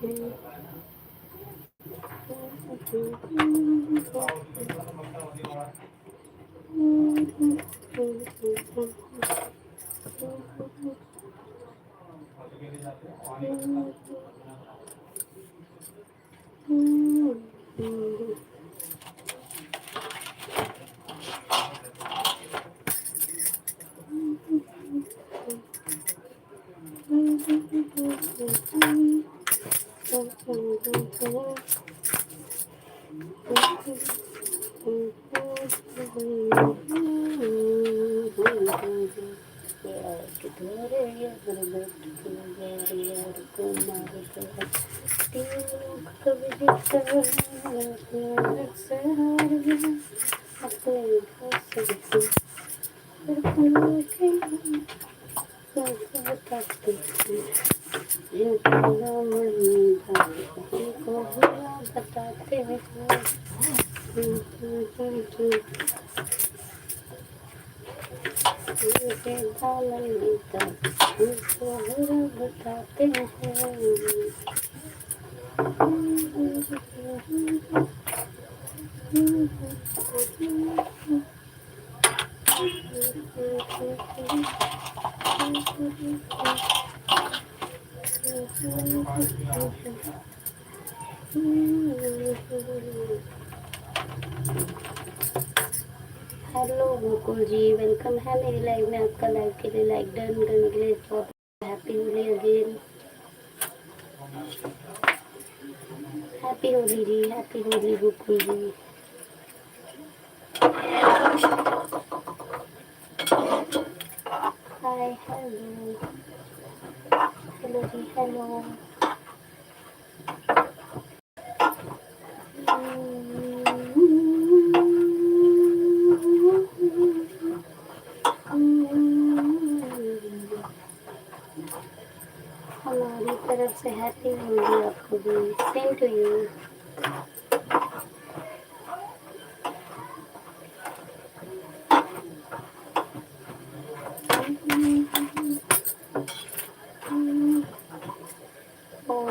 बताते हैं बताते हैं। हेलो मुकुल जी, वेलकम है मेरी लाइव में। आपका लाइव के लिए लाइक डन करने के लिए बहुत happy Holi again. Happy Holi जी, happy Holi Mukul ji. Hi hello hello जी हेलो। हमारी तरफ से हैप्पी होली आपको भी। Same to you.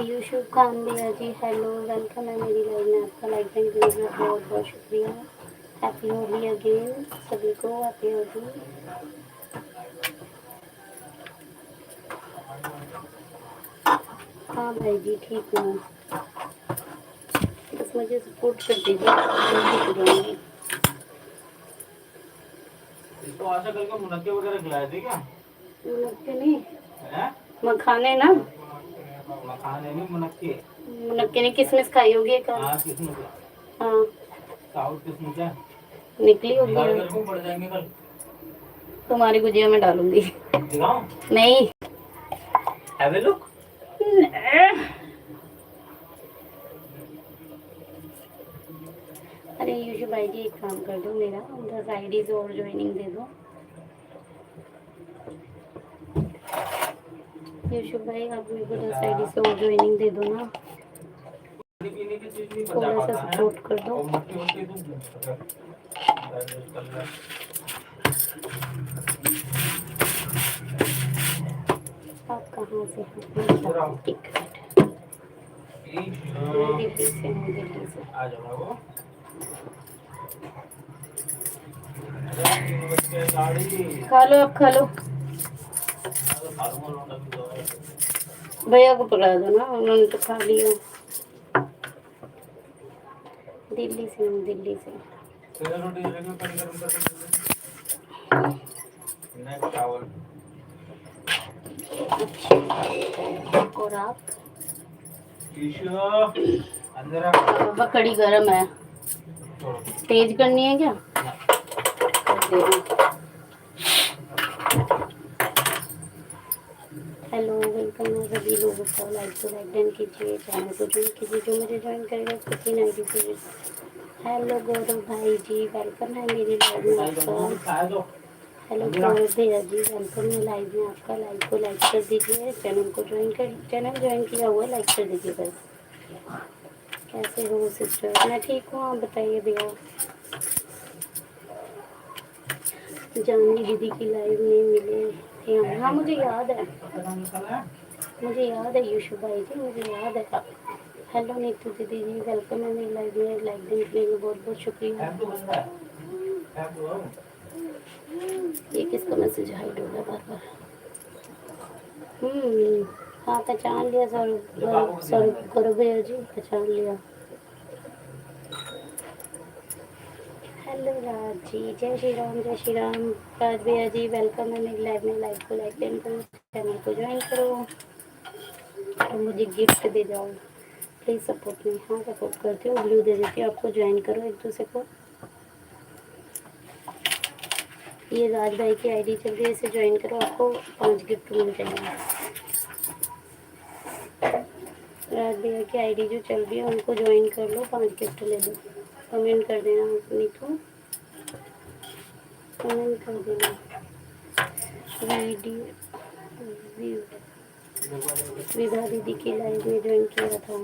Yushu Kandiya ji hello, welcome है मेरी लाइव में। आपका लाइक देने के लिए बहुत बहुत शुक्रिया। हैप्पी होली अगेन सभी को, हैप्पी होली। हाँ भाई जी ठीक हूँ, बस मुझे सपोर्ट कर दीजिए। इसको आशा करके मुनक्के वगैरह खिलाए थे क्या? मुनक्के नहीं, मखाने ना। मखाने नहीं, मुनक्के। मुनक्के नहीं, किसमिस खाई होगी एक। हाँ किसमिस। हाँ साउथ किसमिस है, निकली होगी। घर को पड़ जाएंगे कल। तुम्हारी गुजिया में डालूंगी। दिखाऊं? नहीं। Have a look. अरे यूशु भाई जी एक काम कर दो, मेरा 10 आईडीज और ज्वाइनिंग दे दो। यूशु भाई आप मेरे को 10 आईडी से और ज्वाइनिंग दे दो ना, पीने की चीज नहीं बचा थोड़ा सा पाता है सपोर्ट कर दो। और मोटी होती तो आप कहाँ से हैं? एक मिनट, दिल्ली से हूँ, दिल्ली से। आ जाओ वो खा लो, अब खा लो। भैया को पकड़ा दो ना, उन्होंने तो खा लिया। दिल्ली से हूँ, दिल्ली से। और आप? बाबा कड़ी गरम है, तेज करनी है क्या? हेलो वेलकम है सभी लोगों का। लाइक तो लाइक डन कीजिए, चैनल को ज्वाइन कीजिए, जो मुझे ज्वाइन करेगा उसको 3 आईडी कीजिए। हेलो गौरव भाई जी, वेलकम है मेरी लाइव में आपका। हेलो गौरव भैया जी, वेलकम है लाइव में आपका। लाइव को लाइक कर दीजिए, चैनल को ज्वाइन कर, चैनल ज्वाइन किया हुआ लाइक कर दीजिए बस। कैसे हो सिस्टर? मैं ठीक हूँ, आप बताइए भैया। जानवी दीदी की लाइव में मिले थे हम। हाँ मुझे याद है। मुझे याद है यूशु भाई जी, मुझे याद है। हेलो नीतू दीदी जी, वेलकम है मेरी लाइव में। लाइक देने के लिए बहुत बहुत शुक्रिया। ऐप तो बंद है। ऐप तो है। ये किसका मैसेज हाइड हो रहा है बार बार? हाँ पहचान लिया सौरभ, सौरभ गौरव भैया जी पहचान लिया। हेलो राज जी, जय श्री राम जय श्री राम। राज भैया जी वेलकम है मेरी लाइव में। लाइव को लाइक करो, चैनल को ज्वाइन करो और मुझे गिफ्ट दे जाओ प्लीज़। सपोर्ट में, हाँ सपोर्ट करती हूँ, ब्लू दे देती हूँ आपको। ज्वाइन करो एक दूसरे को। ये राज भाई की आईडी चल रही है, इसे ज्वाइन करो, आपको 5 गिफ्ट मिल जाएंगे। राज भैया की आईडी जो चल रही है उनको ज्वाइन कर लो, 5 गिफ्ट ले लो। कमेंट कर देना नीतू, कमेंट कर देना। वीडियो विभा दीदी की लाइव में ज्वाइन किया था।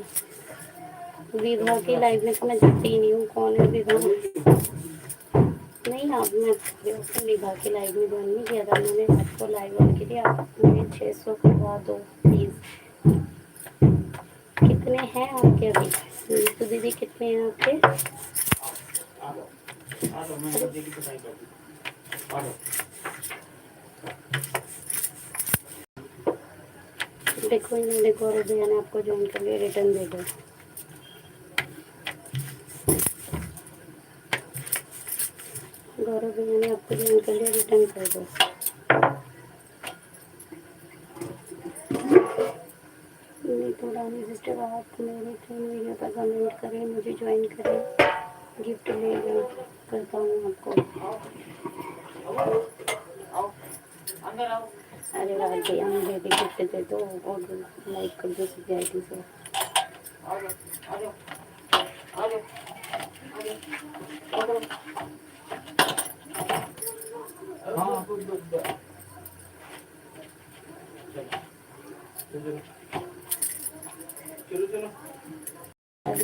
विभा की लाइव में तो मैं जानती ही नहीं हूँ कौन है विभा। नहीं आप, मैं विभा की लाइव में ज्वाइन नहीं किया था मैंने। आपको लाइव ऑन की थी, आप मुझे 600 करवा दो प्लीज़। कितने हैं आपके अभी? नीतू दीदी कितने हैं आपके? देखो इन्हें, देखो और भैया ने आपको ज्वाइन कर लिया, रिटर्न दे दो। गौरव भैया ने आपको ज्वाइन कर लिया, रिटर्न कर दो। नीतू रानी सिस्टर, आप मेरे 3 वीडियो पर कमेंट करें, मुझे ज्वाइन करें, गिफ्ट ले लो, करता हूँ आपको। अरे राज भैया मुझे भी गिफ्ट दे दो और लाइक कर दो सब्सक्राइब से। राज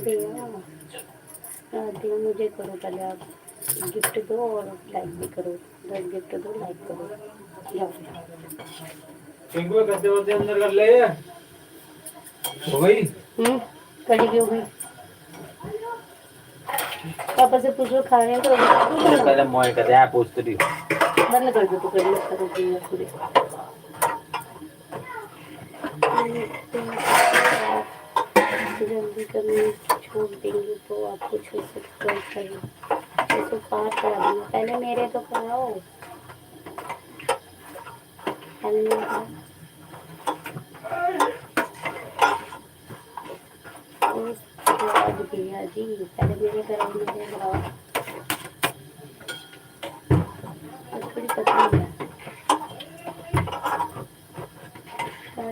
भैया मुझे करो पहले, आप गिफ्ट दो और लाइक भी करो। 10 गिफ्ट दो, लाइक करो। जाओ करते होते अंदर कर ले। हो गई? कड़ी की हो गई। पापा से पूछो खा रहे हैं तो पहले मोए कर दे, पूछ तो दी। बंद कर दो तो कड़ी करो पूरी। जल्दी करने छोड़ देंगे तो आपको 6 सब्सक्राइब करें तो पार करा दूँगा। पहले मेरे तो कराओ, पहले मेरे कराओ। भैया जी पहले मेरे कराओ, मेरे कराओ। थोड़ी पतली है।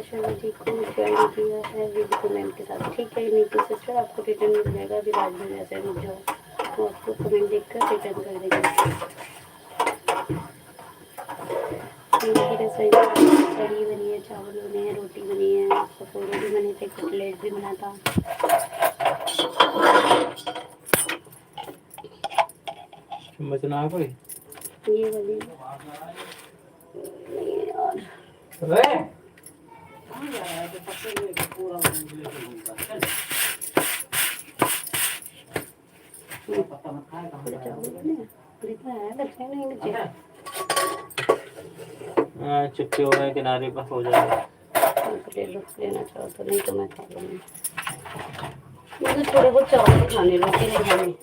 शर्मा जी को ज्वाइन किया है विद कमेंट के साथ। ठीक है नीतू सिस्टर, आपको रिटर्न मिल जाएगा। अभी राज भैया से रुक जाओ, तो आपको कमेंट देखकर रिटर्न कर देंगे। मेरी रसोई में कढ़ी बनी है, चावल बने हैं, रोटी बनी है, पकौड़े भी बने थे, कटलेट भी बना था। बचना कोई ये वाली चुपके हो गए, किनारे पर हो जाएगा। लेना चाहो तो, नहीं तो मैं खा लूँगी। मुझे थोड़े बहुत चावल खाने, रोटी नहीं खानी।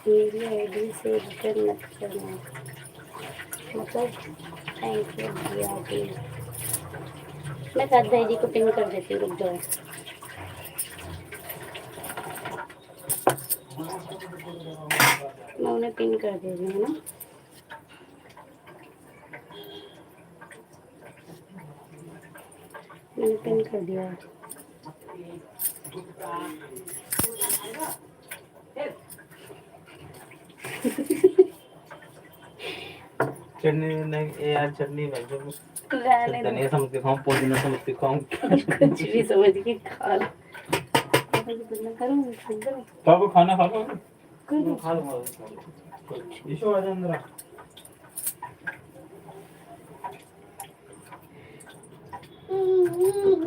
मेरी आईडी से रिटर्न मत करना, मतलब थैंक यू भैया जी। मैं साथ भाई जी को पिन कर देती हूँ, रुक जाओ। मैं उन्हें पिन कर दे रही हूँ ना। मैंने पिन कर दिया। चटनी नहीं यार, चटनी भेजो। धनिया समझ के खाऊं, पुदीना समझ के खाऊं, कुछ भी समझ के खा लो। पापा खाना खा लो, करूँ खा लूंगा। कुछ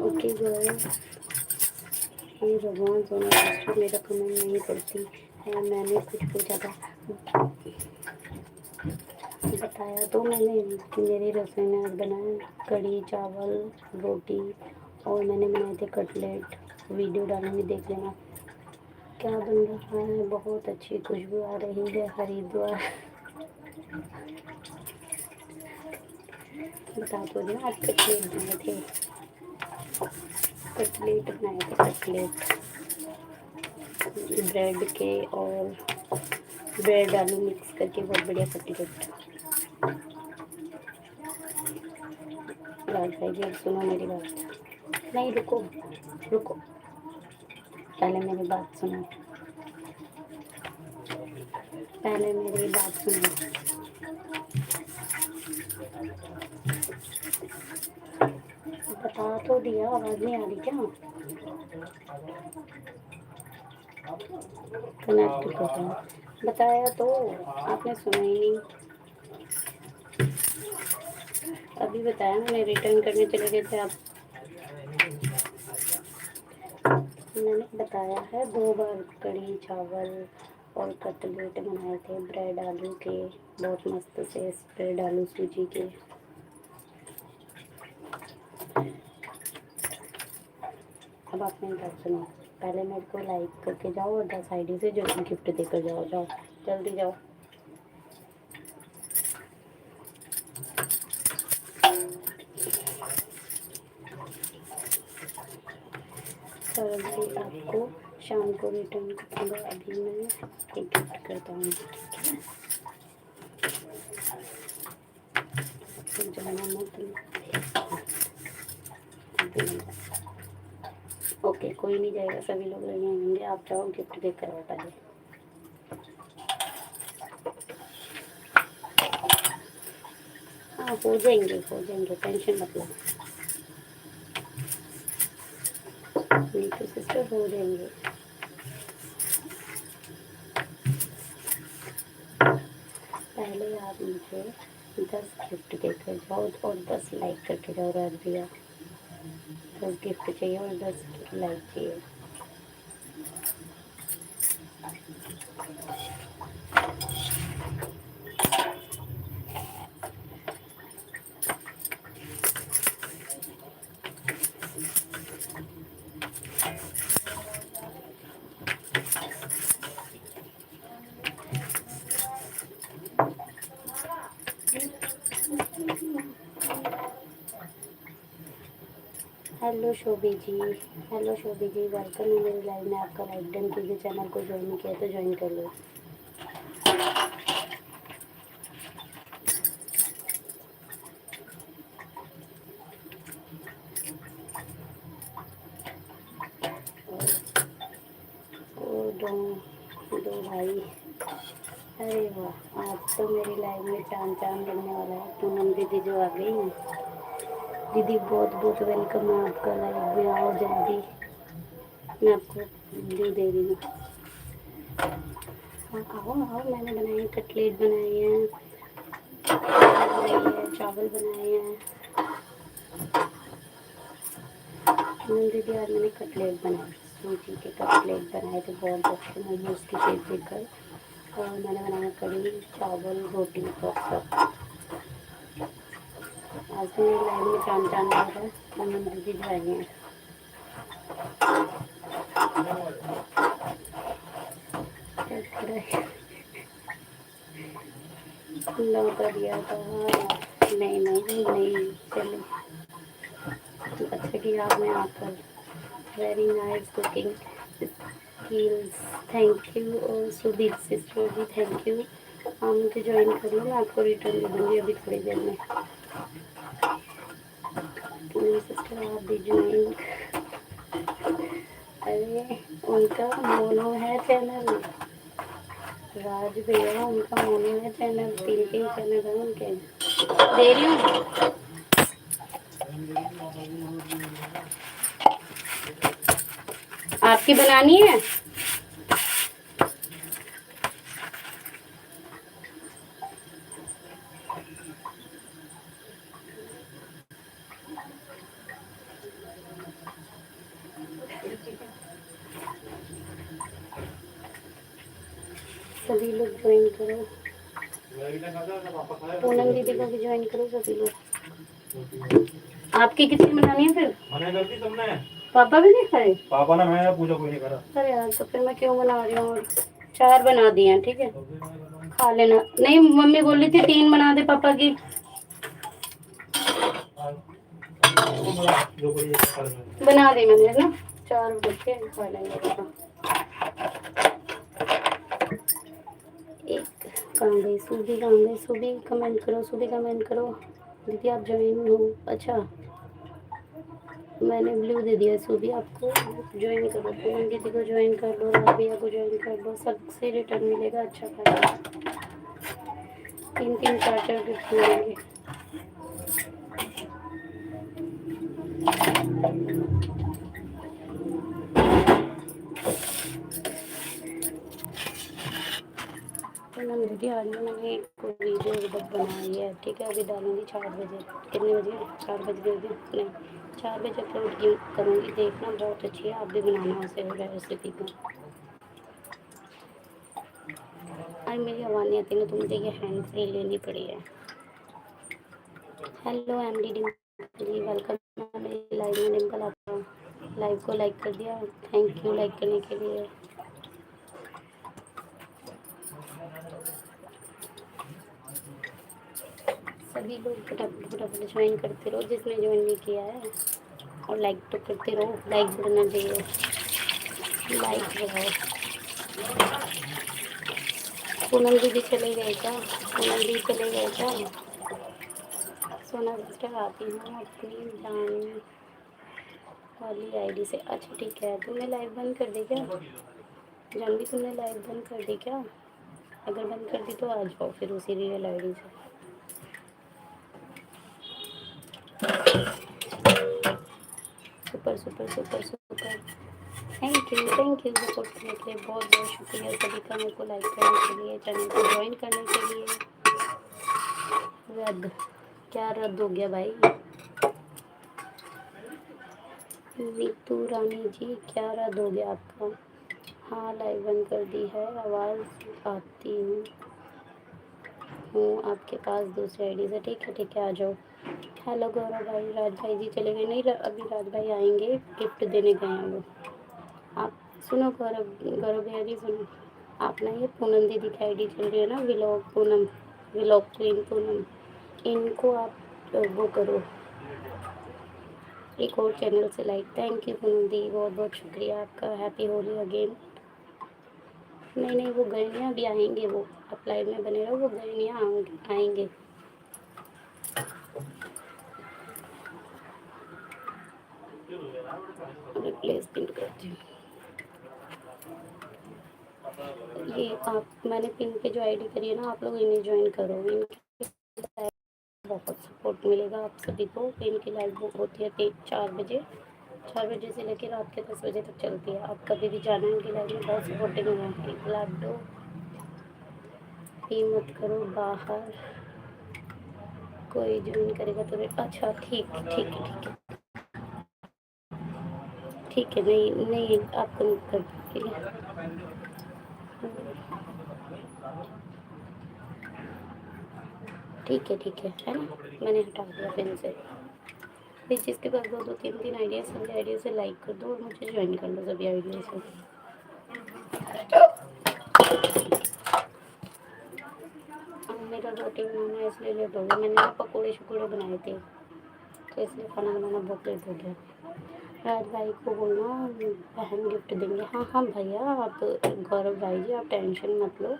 ओके गाइस, ये भगवान सोना सिस्टर मेरा कमेंट नहीं पढ़ती है। मैंने कुछ पूछा था, बताया तो मैंने। मेरी रसोई में आज बनाया कढ़ी चावल रोटी, और मैंने बनाए थे कटलेट। वीडियो डालूंगी, देख लेना क्या बन रहा है। बहुत अच्छी खुशबू आ रही है हरिद्वार। बता तो दिया, आज कटलेट बनाए थे। कटलेट ब्रेड के और ब्रेड आलू मिक्स करके बहुत बढ़िया कटलेट। भाई जी सुनो मेरी बात। नहीं रुको रुको, पहले मेरी बात सुनो, पहले मेरी बात सुनो। बता तो दिया, आवाज नहीं आ रही क्या? कनेक्ट कर रहा हूँ, बताया तो, आपने सुना ही नहीं। अभी बताया मैंने, रिटर्न करने चले गए थे आप। मैंने बताया है 2 बार कढ़ी चावल और कटलेट बनाए थे ब्रेड आलू के, बहुत मस्त से ब्रेड आलू सूजी के। अब आप मेरी बात सुनो, पहले मेरे को लाइक करके जाओ और 10 आईडी से जो गिफ्ट देकर जाओ। जाओ जल्दी जाओ। सर जी आपको शाम को रिटर्न करूँगा। अभी मैं एक गिफ्ट करता हूँ, तो जाना मत। ओके कोई नहीं जाएगा, सभी लोग लगे होंगे। आप जाओ गिफ्ट देकर आओ पहले। हाँ हो जाएंगे, टेंशन मत लो। नीतू सिस्टर हो जाएंगे। पहले आप मुझे 10 गिफ्ट देकर जाओ और 10 लाइक करके जाओ। राज भैया 10 गिफ्ट चाहिए और 10 लाइक चाहिए। हेलो शोभी जी, वेलकम है मेरी लाइव में। आपका लाइक डन कीजिए, चैनल को ज्वाइन किया तो ज्वाइन कर लो। और दो भाई, अरे वाह, आज तो मेरी लाइव में चांद लगने वाला है। पूनम दीदी जो आ गई हैं, दीदी बहुत बहुत वेलकम है आपका लाइव में। आओ जल्दी, मैं आपको वीडियो दे रही हूँ। हाँ आओ आओ, मैंने बनाए हैं कटलेट, बनाए हैं चावल बनाए हैं। दीदी आज मैंने कटलेट बनाए, सूजी के कटलेट बनाए थे, बहुत अच्छे मुझे उसकी शेप देखकर। और मैंने बनाया कढ़ी चावल रोटी सब। आज तो मेरी लाइव में चांद लग रहा है। पूनम दीदी जो आई हैं, लो कर दिया था। नहीं चलो, अच्छा किया आपने आकर। Very nice cooking skills, thank you. और सुदीप सिस्टर जी थैंक यू। आप मुझे ज्वाइन कर लो, मैं आपको रिटर्न दे दूँगी अभी थोड़ी देर में। सिस्टर आप भी ज्वाइन। अरे उनका मोनो है चैनल, राज भैया उनका मोनो है चैनल, 3 चैनल है उनके। दे रही हूँ, आपकी बनानी है। सभी लोग ज्वाइन करो, पूनम दीदी को भी ज्वाइन करो सभी लोग। आपकी कितनी बनानी है फिर? मैंने कर दी तुमने? पापा भी नहीं खाए? पापा ने मैं पूजा कोई नहीं करा। अरे यार तो फिर मैं क्यों बना रही हूँ? 4 बना दिए हैं, ठीक है खा लेना। नहीं मम्मी बोल रही थी 3 बना दे पापा की। बना दी मैंने ना, 4 बच्चे खा लेंगे पापा। एक कहाँ गई सूबी, कहाँ गई सूबी? कमेंट करो सूबी, कमेंट करो। दीदी आप ज्वाइन हो? अच्छा मैंने ब्लू दे दिया सूबी, आपको ज्वाइन करो। पूनम दीदी को ज्वाइन कर लो, राबिया को ज्वाइन कर लो, सबसे रिटर्न मिलेगा अच्छा खासा। 3 4 गिफ्ट मिलेंगे। पूनम दीदी आज मैंने एक वीडियो इधर बनाई है, ठीक है अभी डालूंगी 4 बजे। कितने बजे? 4 बज गए अभी? नहीं 4 बजे अपलोड करूँगी, देखना बहुत अच्छी है, आप भी बनाना उसे रेसिपी को। आज मेरी आवाज़ नहीं आती ना तो मुझे ये हैंड फ्री लेनी पड़ी है। हेलो एमडी डिम्पल जी, वेलकम मेरी लाइव में। डिम्पल आपका लाइव को लाइक कर दिया, थैंक यू लाइक करने के लिए। सभी लोग फटाफट फटाफट ज्वाइन करते रहो जिसने ज्वाइन नहीं किया है, और लाइक तो करते रहो, लाइक बढ़ना चाहिए, लाइक बढ़ाओ। पूनम दीदी चले गए क्या? पूनम दीदी चले गए क्या? सोना सिस्टर आती हूँ अपनी जान वाली आईडी से। अच्छा ठीक है, तुमने लाइव बंद कर दी क्या जानवी? तुमने लाइव बंद कर दी क्या? अगर बंद कर दी तो आ जाओ फिर उसी रियल आईडी से। Super super super super, thank you support करने के लिए, बहुत बहुत शुक्रिया सभी का, मेरे को लाइक करने के लिए, चैनल को ज्वाइन करने के लिए। रद्द? क्या रद्द हो गया भाई? नीतू रानी जी क्या रद्द हो गया आपका? हाँ लाइव बंद कर दी है, आवाज़ आती हूँ आपके पास दूसरी आईडी से। ठीक है आ जाओ। हेलो गौरव भाई, राज भाई जी चले गए? नहीं अभी राज भाई आएंगे, गिफ्ट देने गए हैं वो। आप सुनो गौरव भैया जी सुनो, आप ना ये पूनम दीदी की आईडी चल रही है ना, vlog Poonam, vlog queen Poonam, इनको आप वो करो एक और चैनल से लाइक। थैंक यू पूनम दी, बहुत बहुत शुक्रिया आपका। Happy Holi again. नहीं वो गए नहीं, अभी आएंगे वो, आप लाइव में बने रहो, वो गए नहीं आएंगे। रिप्लेस पिन करती हूँ ये आप, मैंने पिन पे जो आईडी करी है ना, आप लोग इन्हें ज्वाइन करो, इनकी बहुत सपोर्ट मिलेगा आप सभी को। इनकी लाइव बुक होती है 4 बजे, 4 बजे से लेकर रात के 10 बजे तक चलती है। आप कभी भी जाना, इनकी लाइव में बहुत सपोर्टिंग है। एक लाख दो पी मत करो बाहर, कोई ज्वाइन करेगा तो अच्छा ठीक है नहीं आपको कर ठीक है ना, मैंने हटा दिया पिन से। फिर जिसके पास 2 3 आइडिया, सभी आइडिया से लाइक कर दो और मुझे ज्वाइन कर लो सभी आइडिया से। मेरा रोटी बनाना इसलिए लेट हो गया, मैंने ना पकौड़े शकोड़े बनाए थे तो इसलिए खाना बनाना बहुत लेट हो गया। राज भाई को बोलना बहन गिफ्ट देंगे। हाँ भैया आप, गौरव भाई जी आप टेंशन मत लो,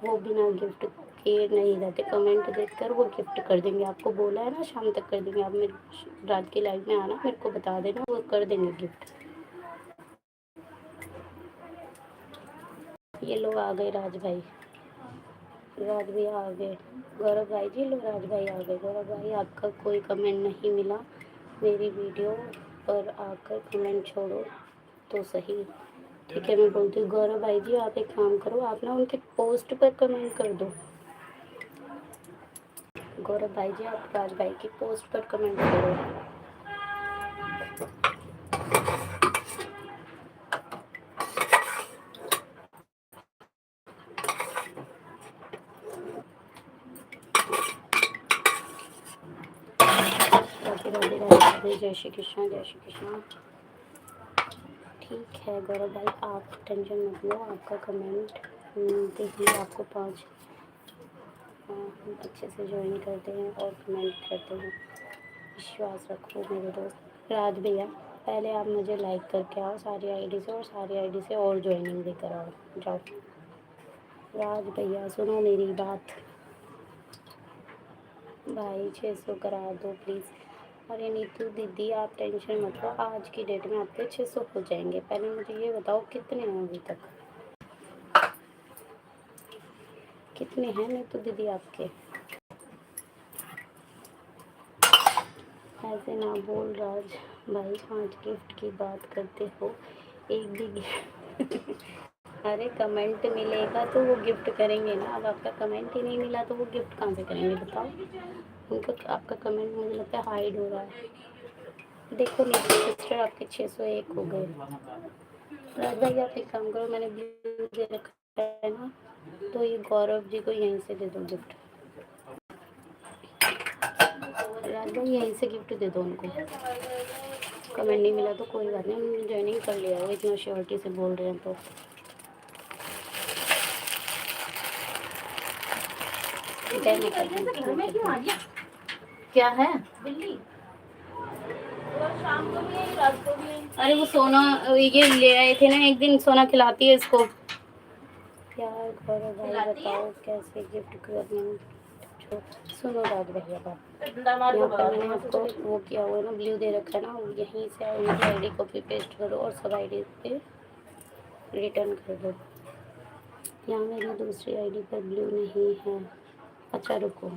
वो बिना गिफ्ट के नहीं रहते, कमेंट देखकर वो गिफ्ट कर देंगे। आपको बोला है ना शाम तक कर देंगे, आप मेरे रात की लाइव में आना, मेरे को बता देना, वो कर देंगे गिफ्ट। ये लोग आ गए, राज भैया आ गए, गौरव भाई जी लो, राज भाई आ गए। गौरव भाई आपका कोई कमेंट नहीं मिला मेरी वीडियो पर, आकर कमेंट छोड़ो तो सही। ठीक है मैं बोलती हूँ गौरव भाई जी, आप एक काम करो, आप ना उनके पोस्ट पर कमेंट कर दो। गौरव भाई जी आप राज भाई की पोस्ट पर कमेंट करो। राधे राधे, जय श्री कृष्णा, जय श्री कृष्णा। ठीक है गौरव भाई, आप टेंशन मत लो, आपका कमेंट देखिए आपको 5 अच्छे से ज्वाइन करते हैं और कमेंट करते हैं। विश्वास रखो मेरे दोस्त। राज भैया पहले आप मुझे लाइक करके आओ सारी आईडी से, और सारी आईडी से और ज्वाइनिंग लेकर आओ। जाओ राज भैया सुनो मेरी बात, भाई 600 करा दो प्लीज़। अरे नीतू दीदी आप टेंशन मत लो, आज की डेट में आपके 600 हो जाएंगे। पहले मुझे ये बताओ कितने हैं अभी तक, कितने हैं नीतू दीदी आपके? ऐसे ना बोल राज भाई, 5 गिफ्ट की बात करते हो, एक भी गिफ्ट अरे कमेंट मिलेगा तो वो गिफ्ट करेंगे ना। अब आपका कमेंट ही नहीं मिला तो वो गिफ्ट कहाँ से करेंगे बताओ। उनका आपका कमेंट मुझे लगता है हाइड हो रहा है। देखो नीचे सिस्टर आपके 601 हो गए। राज भाई आप एक काम करो, मैंने ब्लू दे रखा है ना, तो ये गौरव जी को यहीं से दे दो गिफ्ट। राज भाई यहीं से गिफ्ट दे दो उनको। कमेंट नहीं मिला तो कोई बात नहीं, हमने ज्वाइनिंग कर लिया है, वो इतना श्योरिटी से बोल रहे हैं तो। क्या है बिल्ली? शाम को भी है रात को भी है। अरे वो सोना ये ले आए थे ना एक दिन, सोना खिलाती है इसको। प्यार करो भाई, बताओ कैसे गिफ्ट करना। सुनो राज भैया बात, यहाँ पर मैंने आपको वो किया हुआ है ना, ब्लू दे रखा है ना, यहीं से उनकी आईडी कॉपी पेस्ट करो और सब आईडी पे रिटर्न कर दो। यहाँ मेरी दूसरी आईडी पर ब्लू नहीं है। अच्छा रुको,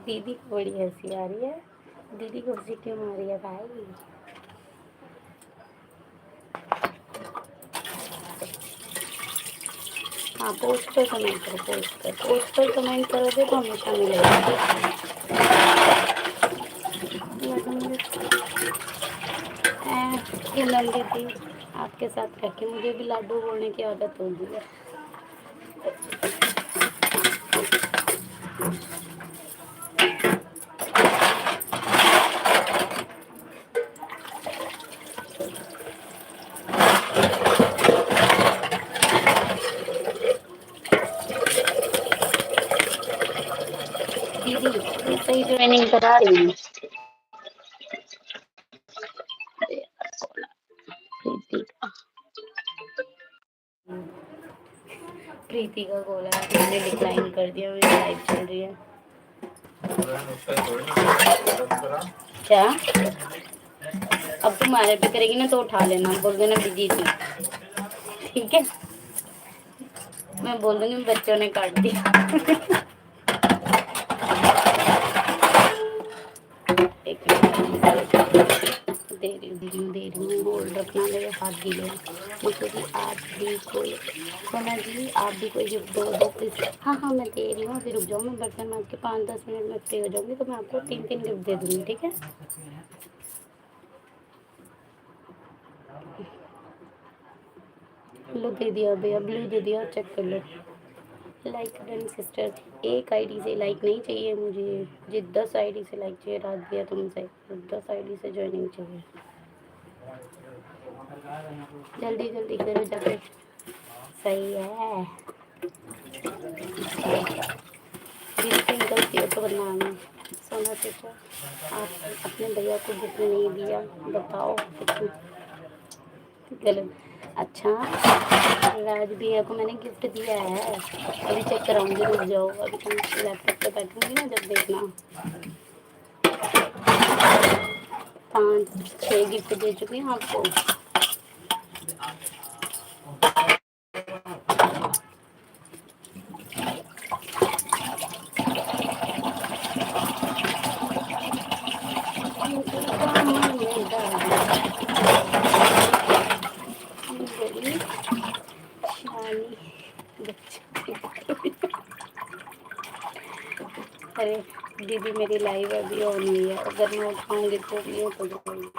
दीदी को बड़ी हंसी आ रही है। दीदी को हंसी क्यों आ रही है भाई? हाँ पोस्ट पर कमेंट करो, पोस्ट पर कमेंट करोगे तो हमेशा मिलेगा। पूनम दीदी आपके साथ रह के मुझे भी लाडू बोलने की आदत हो गई है। दीदी सही ट्रेनिंग करा रही हूँ। प्रीति का कॉल है, मैंने डिक्लाइन कर दिया, मेरी लाइव चल रही है। क्या अब तुम्हारे पे करेगी ना तो उठा लेना, बोल देना बिजी थी, ठीक है? मैं बोल दूंगी बच्चों ने काट दिया। एक दे रही हूँ होल्ड रखना, मेरे हाथ गीले हैं। देखो जी आप भी कोई, सोना जी आप भी कोई गिफ्ट दो प्लीज़। हाँ हाँ मैं दे रही हूँ, अभी रुक जाओ, मैं बर्तन मार के 5-10 मिनट में फ्री हो जाऊँगी तो मैं आपको 3-3 गिफ्ट दे दूँगी, ठीक है? लो दे दिया भैया, ब्लू दे दिया, चेक कर लो। लाइक डन सिस्टर, एक आईडी से लाइक नहीं चाहिए मुझे जी, 10 आईडी से लाइक चाहिए। रात दिया तुमसे 10 आईडी से ज्वाइनिंग चाहिए। जल्दी जल्दी करो जाके। सही है गलती हो तो बदनाम। सोना सिस्टर आप अपने भैया को गिफ्ट नहीं दिया, बताओ गलत। अच्छा राज भैया को मैंने गिफ्ट दिया है, अभी चेक कराऊंगी, रुक जाओ, अभी तुम लैपटॉप पे बैठूंगी ना जब देखना। 5-6 गिफ्ट दे चुकी हूँ आपको। अरे दीदी मेरी लाइव अभी ऑन हुई है, अगर मैं उठाऊंगी तो म्यूट हो जाएगी।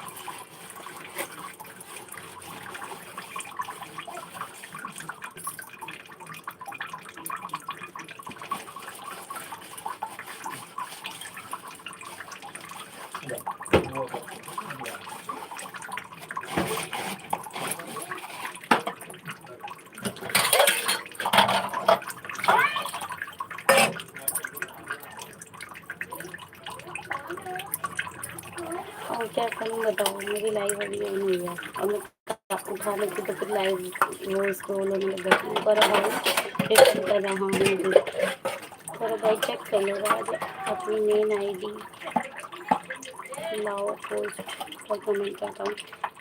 बताओ, मेरी लाइव अभी ऑन हुई है और मैं उठा लेती तो फिर लाइव वो स्क्रॉल होने लग जाती। करो भाई, चेक कर रहा हूँ मुझे। करो भाई, चेक कर लो राज अपनी मेन आईडी लाओ पोस्ट और कमेंट करता हूँ।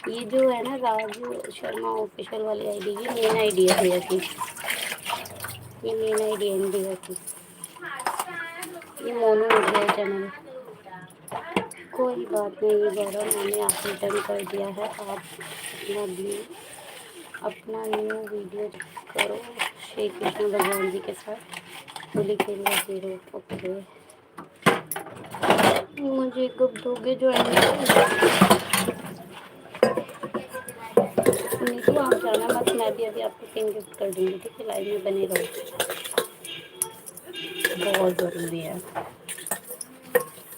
ये जो है ना राज शर्मा ऑफिशियल वाली आईडी, ये मेन आईडी है भैया की, ये मेन आईडी है भैया की। ये मोनू हो गया चैनल। कोई बात नहीं गौरव, मैंने आप रिटर्न कर दिया है। आप अपना न्यू वीडियो करो श्री कृष्ण भगवान जी के साथ होली खेल रहे हो। ओके, मुझे कब दोगे ज्वाइन? नहीं तो आप जाना मत, मैं भी अभी आपको पिन गिफ्ट कर दूँगी, ठीक है? लाइव में बने रहो, बहुत ज़रूरी है।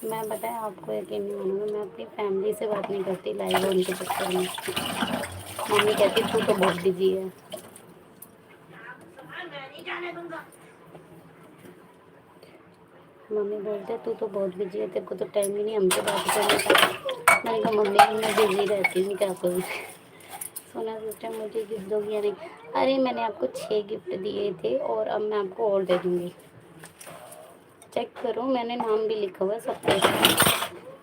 मैं बताया आपको, यकीन नहीं मानूंगा, मैं अपनी फैमिली से बात नहीं करती लाइव ऑन के चक्कर में। मम्मी कहती तू तो बहुत बिजी है। मम्मी बोलते तू तो बहुत बिजी है, तेरे को तो टाइम ही नहीं हमसे बात करने का। मैंने कहा मम्मी मैं बिजी रहती हूँ, क्या करूँ? सोना सिस्टम मुझे गिफ्ट दोगी या नहीं? अरे मैंने आपको 6 गिफ्ट दिए थे और अब मैं आपको और दे दूँगी। चेक करो, मैंने नाम भी लिखा हुआ है सब पे।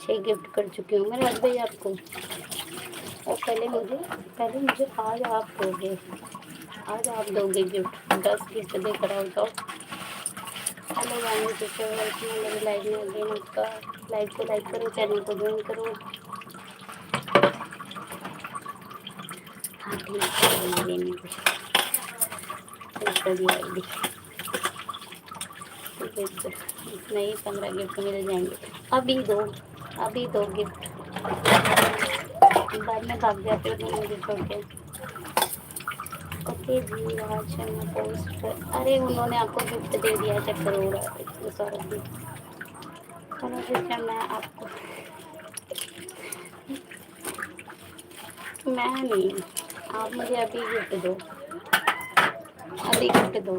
6 गिफ्ट कर चुकी हूँ मैं राज भाई आपको। और पहले मुझे आज आप दोगे, आज आप दोगे गिफ्ट। 10 गिफ्ट देकर आओ जाओ। हेलो वानी सिस्टर, वेलकम मेरे लाइव में अगेन। आपका लाइव को लाइक करो, चैनल को ज्वाइन करो। हाँ ठीक है, लेने कुछ आईडी नहीं, 15 गिफ्ट मिल जाएंगे। अभी दो गिफ्ट, बाद में भाग जाते हो तुम मुझे छोड़ के। ओके जी, राज शर्मा पोस्ट कर। अरे उन्होंने आपको गिफ्ट दे दिया, चक्कर हो रहा है सौरभ। सिस्टम मैं आपको, मैं नहीं, आप मुझे अभी गिफ्ट दो, अभी गिफ्ट दो।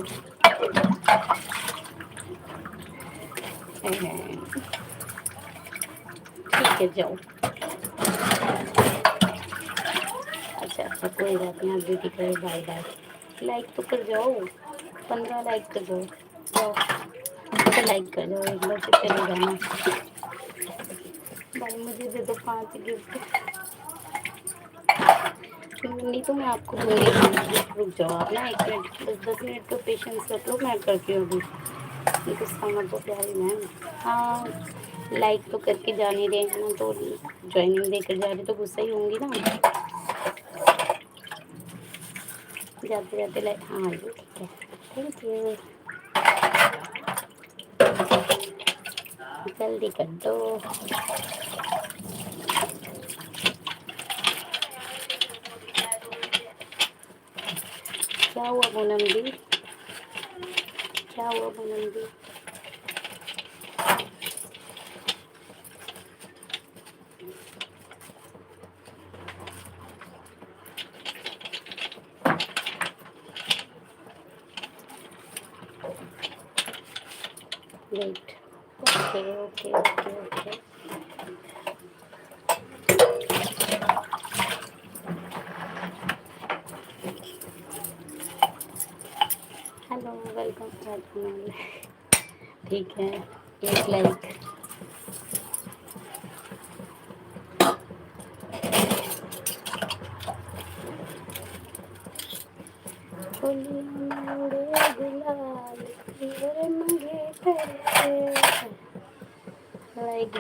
ठीक है जाओ। अच्छा कोई बात नहीं, आप ड्यूटी करो, बाय बाय। लाइक तो कर जाओ, 15 लाइक कर जाओ, जाओ तो लाइक कर जाओ, एक बार से चले जाना। भाई मुझे दे दो 5 गिफ्ट, नहीं तो मैं आपको दूँगी। रुक जाओ आप ना 1 मिनट, 10 मिनट तो पेशेंस रख लो, मैं करती हूँ अभी। गुस्सा मत हो प्यारी मैम। हाँ लाइक तो करके जाने रहे हैं ना, तो ज्वाइनिंग देकर जा रही तो गुस्सा ही होंगी ना। जाते जाते लाइक, हाँ ये ठीक है, थैंक यू। जल्दी कर दो। क्या हुआ पूनम दी, क्या हुआ पूनम दी? Wait, okay okay okay okay. Hello welcome. ठीक है, 1 लाइक। लाइक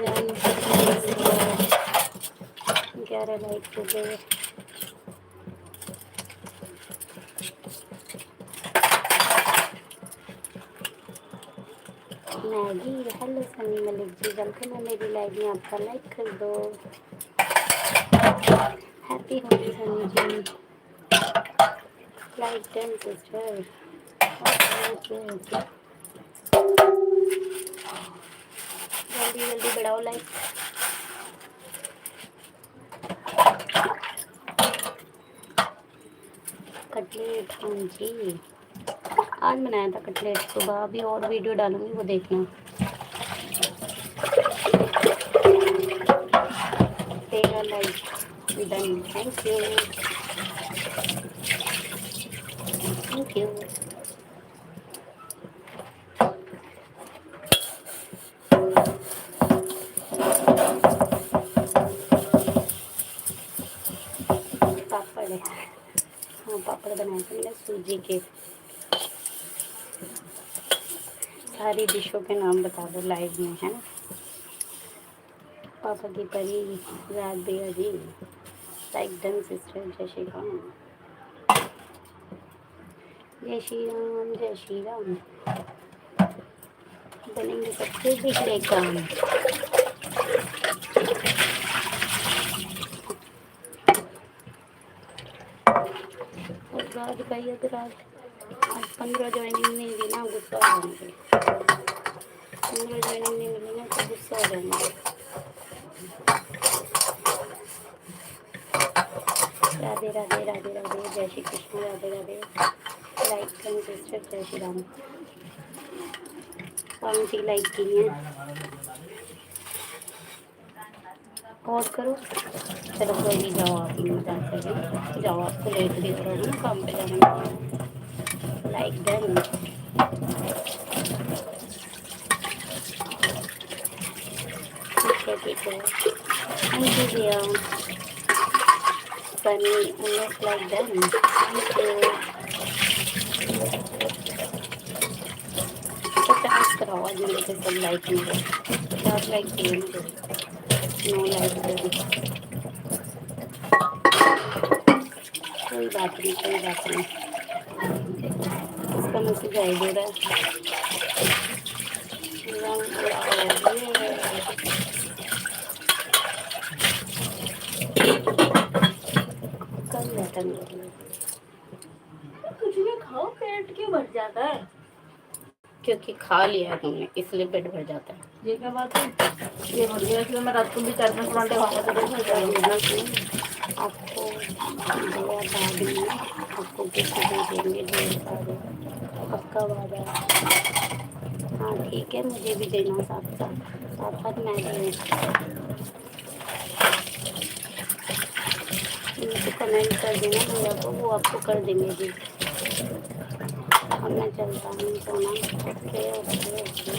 11 लाइक हो गए। Maggi, hello Sunny Malik ji, welcome है मेरी लाइव में, आपका लाइक कर दो। Happy Holi Sunny ji, like 10 sister. Okay जल्दी जल्दी बढ़ाओ लाइक। कटलेट, हाँ जी आज बनाया था कटलेट सुबह, अभी और वीडियो डालूंगी वो देखना। तेरा like done. Thank you, thank you. पापड़ है, हाँ पापड़ बनाए थे मैंने सूजी के। सारी डिशों के नाम बता दो लाइव में, है ना। पापा की परी, रात भैया जी, लाइक डन सिस्टर। जय श्री राम, जय श्री राम, जय श्री राम। बनेंगे सबके बिगड़े काम। और रात भैया तो रात आज 15 ज्वाइनिंग नहीं मिली ना, गुस्सा आ जाएंगे। 15 ज्वाइनिंग नहीं मिली ना तो गुस्सा हो जाएंगे। राधे राधे राधे राधे, जय श्री कृष्ण, राधे राधे। लाइक करें सिस्टर, जय श्री राम। 5 ही लाइक की हैं, और करो। चलो कोई नहीं, जाओ आप ही मजाक कर रही, जाओ, आपको लेट भी हो रहा है ना, काम पे जाना। Like done. ठीक है, थैंक यू भैया। सनी उन्नीस लाइक डन, थैंक यू। 50 कराओ आज मेरे से सब लाइक मुझे, 50 लाइक चाहिए मुझे, 9 लाइक डन। कोई बात नहीं, कोई बात नहीं। इसका मैसेज आई दे रहा है, रंग उड़ाओ ये। कल जाता नहीं, कुछ भी खाओ पेट क्यों भर जाता है। क्योंकि खा लिया है तुमने, इसलिए पेट भर जाता है। ये क्या बात है, ये भर गया इसलिए मैं रात को भी 4-5 परांठे खाऊंगा तो भर जाएगा। आपको दया बाद में आपको गिफ्ट दे देंगे ढेर सारे, पक्का वादा। हाँ ठीक है, मुझे भी देना साथ साथ, साथ साथ मैं भी। तो कमेंट कर देना भैया को, वो आपको कर देंगे जी। अब मैं चलता हूँ सोना। ओके ओके ओके,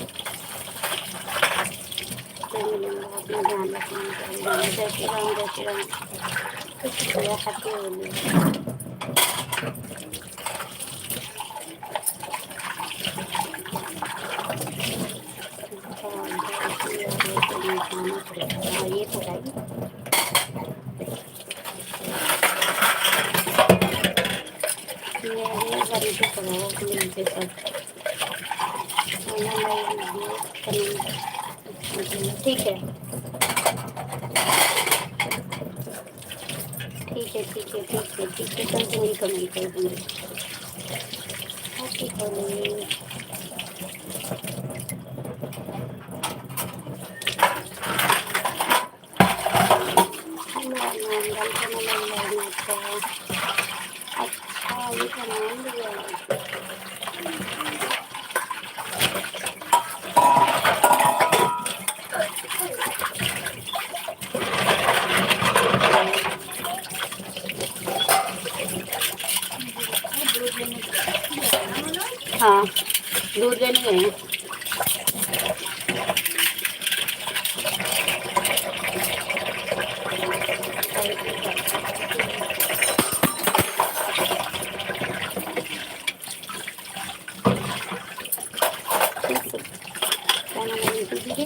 फिर मिलूँगा, अपना ध्यान रखना। जय श्री राम, जय श्री राम। भैया हैप्पी होली। हाँ ये तो है, मेरे बारे तो करो मिलते सब। ठीक है, ठीक है, ठीक है, ठीक है, ठीक है, कर दूँगी, कमेंट कर दूँगी। हैप्पी होली। अच्छा ये का नाम दिया है। हाँ दूध लेने गए हैं।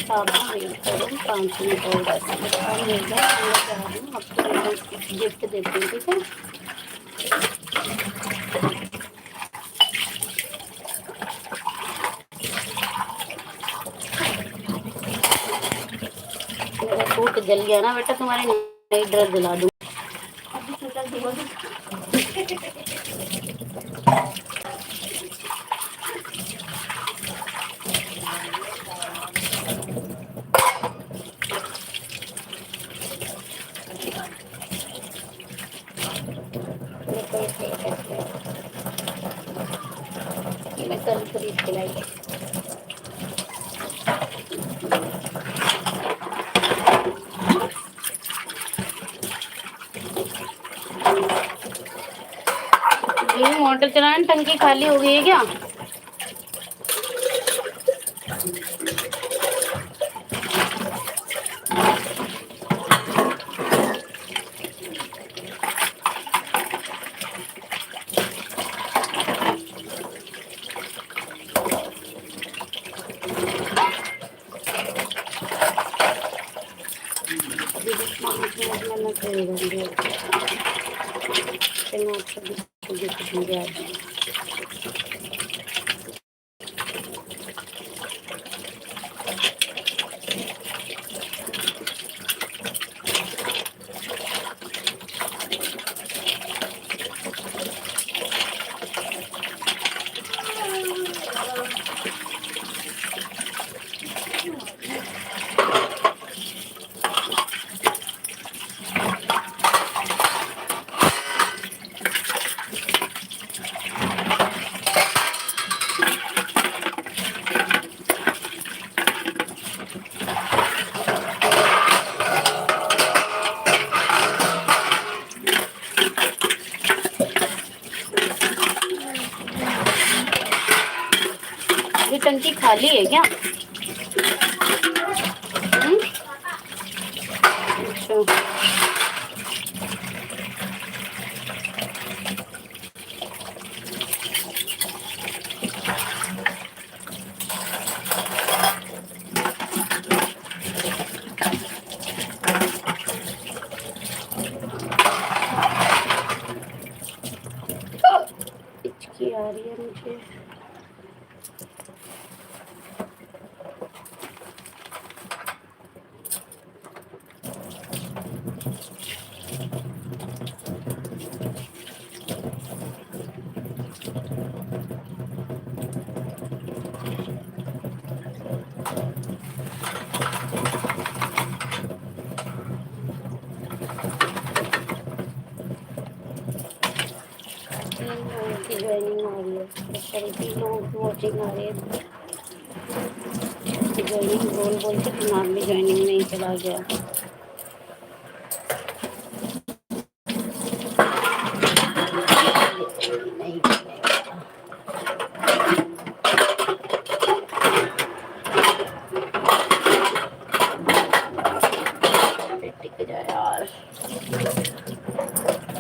आप वेट करो 5 मिनट और, बस काम हो गया। आपको गिफ्ट देती हूँ, ठीक है। मेरा सूट जल गया ना बेटा, तुम्हारी नई ड्रेस दिला दूँ। मैं कल खरीद के लाई। मोटर चलाने, टंकी खाली हो गई है क्या? ये टंकी खाली है क्या? अच्छा, हिचकी आ रही है मुझे। की ज्वाइनिंग आ रही है, 3 लोगों की वॉचिंग आ रही है। ज्वाइनिंग बोल बोल के दिमाग में ज्वाइनिंग नहीं चला गया। नहीं टिक जाए यार।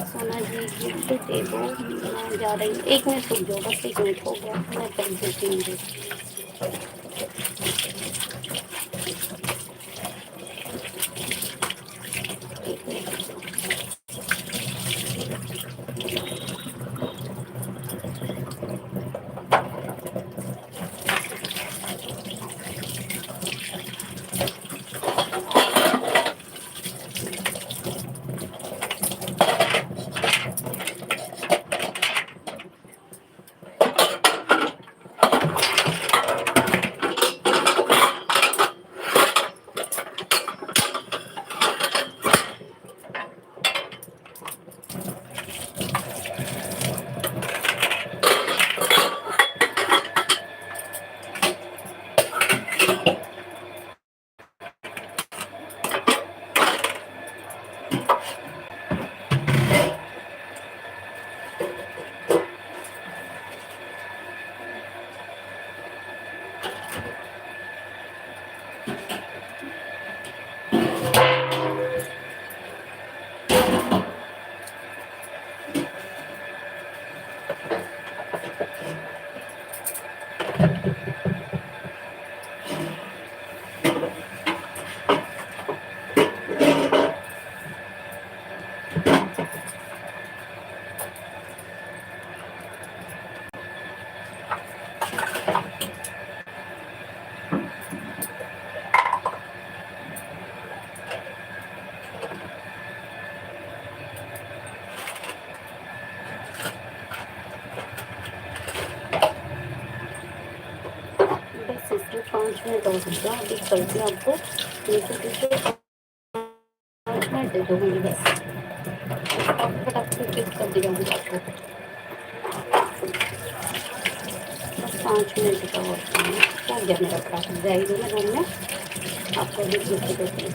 सोना जी गिफ्ट दे दो, मैं जा रही हूँ। 1 मिनट रुक जाओ, बस 1 मिनट हो गया, मैं कर देती हूँ। सिस्टर 5 मिनट और रुक जाओ, अभी करती हूँ आपको। नहीं तो सिस्टर 5 मिनट दे दो मुझे बस, फटाफट से गिफ्ट कर दी जाऊँगी आपको। बस 5 मिनट का और काम है, हो गया मेरा फटाफट। जाएगी दो मैं रूम में, आपको भी गिफ्ट देती हूँ।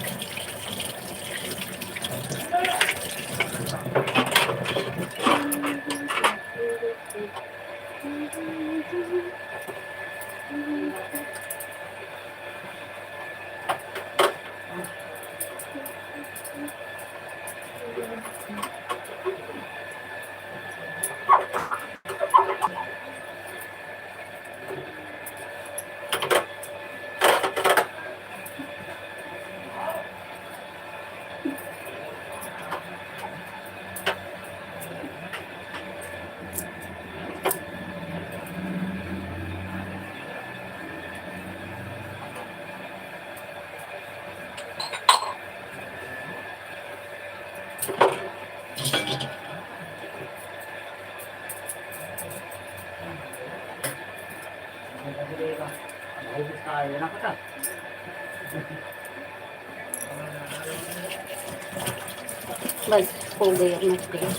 बस हो गई अब मछली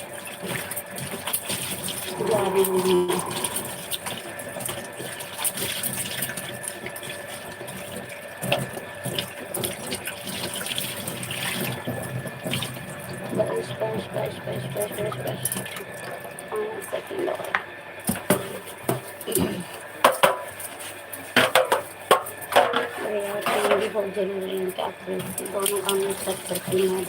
जा रही हूँ। बस बस बस बस बस बस बस 5 सेकंड और। अरे यार टाइम भी बहुत जरूरी है, क्या करूँ, दोनों काम में सब करती हूँ।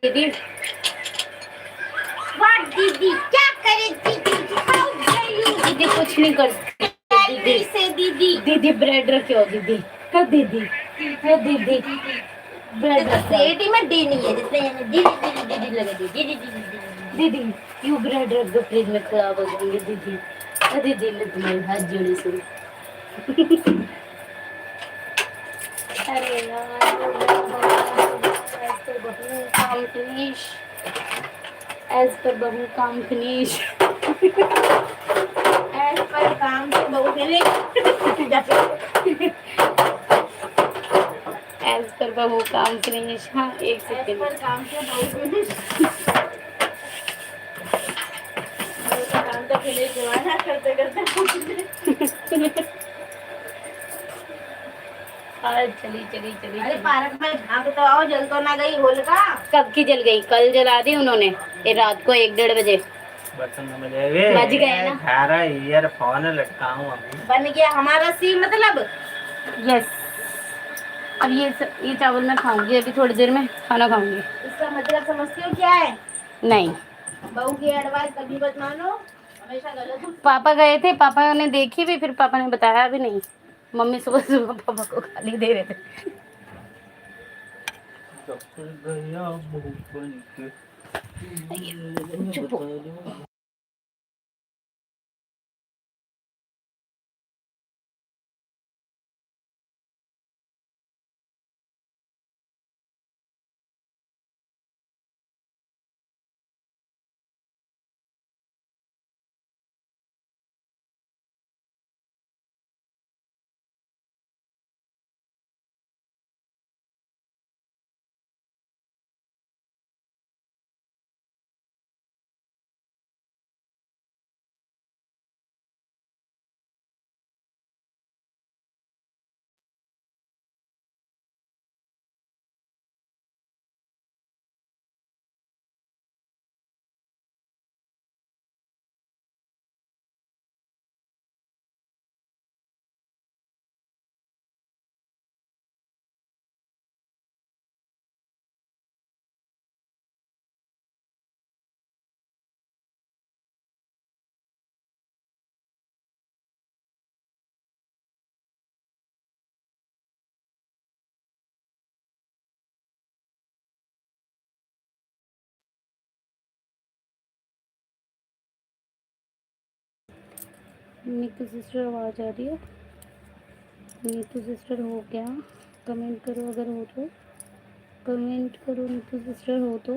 दीदी वाह दीदी क्या करे दीदी, हाउ डेयर यू दीदी, कुछ नहीं करती दीदी से दीदी, दीदी ब्रेड रखे हो दीदी, कर दीदी, कर दीदी ब्रेड सेटी में डी नहीं है जिसने दीदी दीदी दीदी लगा दी, दीदी दीदी दीदी यू ब्रेड रख दो फ्रिज में, खराब हो जाएंगे दीदी। दीदी ने तुम्हारे हाथ जोड़े से। अरे यार बहू काम फिनिश, एज पर बहू काम फिनिश, एज पर काम से बहू फिनिश, एज पर बहू काम फिनिश। हाँ एक सेकंड, पर काम से बहू फिनिश, काम तो फिनिश हुआ ना करते करते। चली चली चली। अरे पार्क में झांक तो आओ, जल तो ना गई होल का? कब की जल गई? कल जला दी उन्होंने, ये रात को 1-1:30 बजे। बर्तन में बज गए ना। थारा ईयरफोन लटकाऊं अभी। बन गया हमारा सी मतलब। यस, अब ये चावल मैं खाऊंगी अभी थोड़ी देर में, खाना खाऊंगी। इसका मतलब समझती हो क्या है? नहीं, बहू की एडवाइस कभी मत मानो, हमेशा गलत। पापा गए थे, पापा ने देखी भी, फिर पापा ने बताया भी नहीं। मम्मी सुबह सुबह पापा को गाली दे रहे थे। चुप हो। नीतू सिस्टर आवाज आ रही है? नीतू सिस्टर हो क्या? कमेंट करो अगर हो तो, कमेंट करो नीतू सिस्टर हो तो।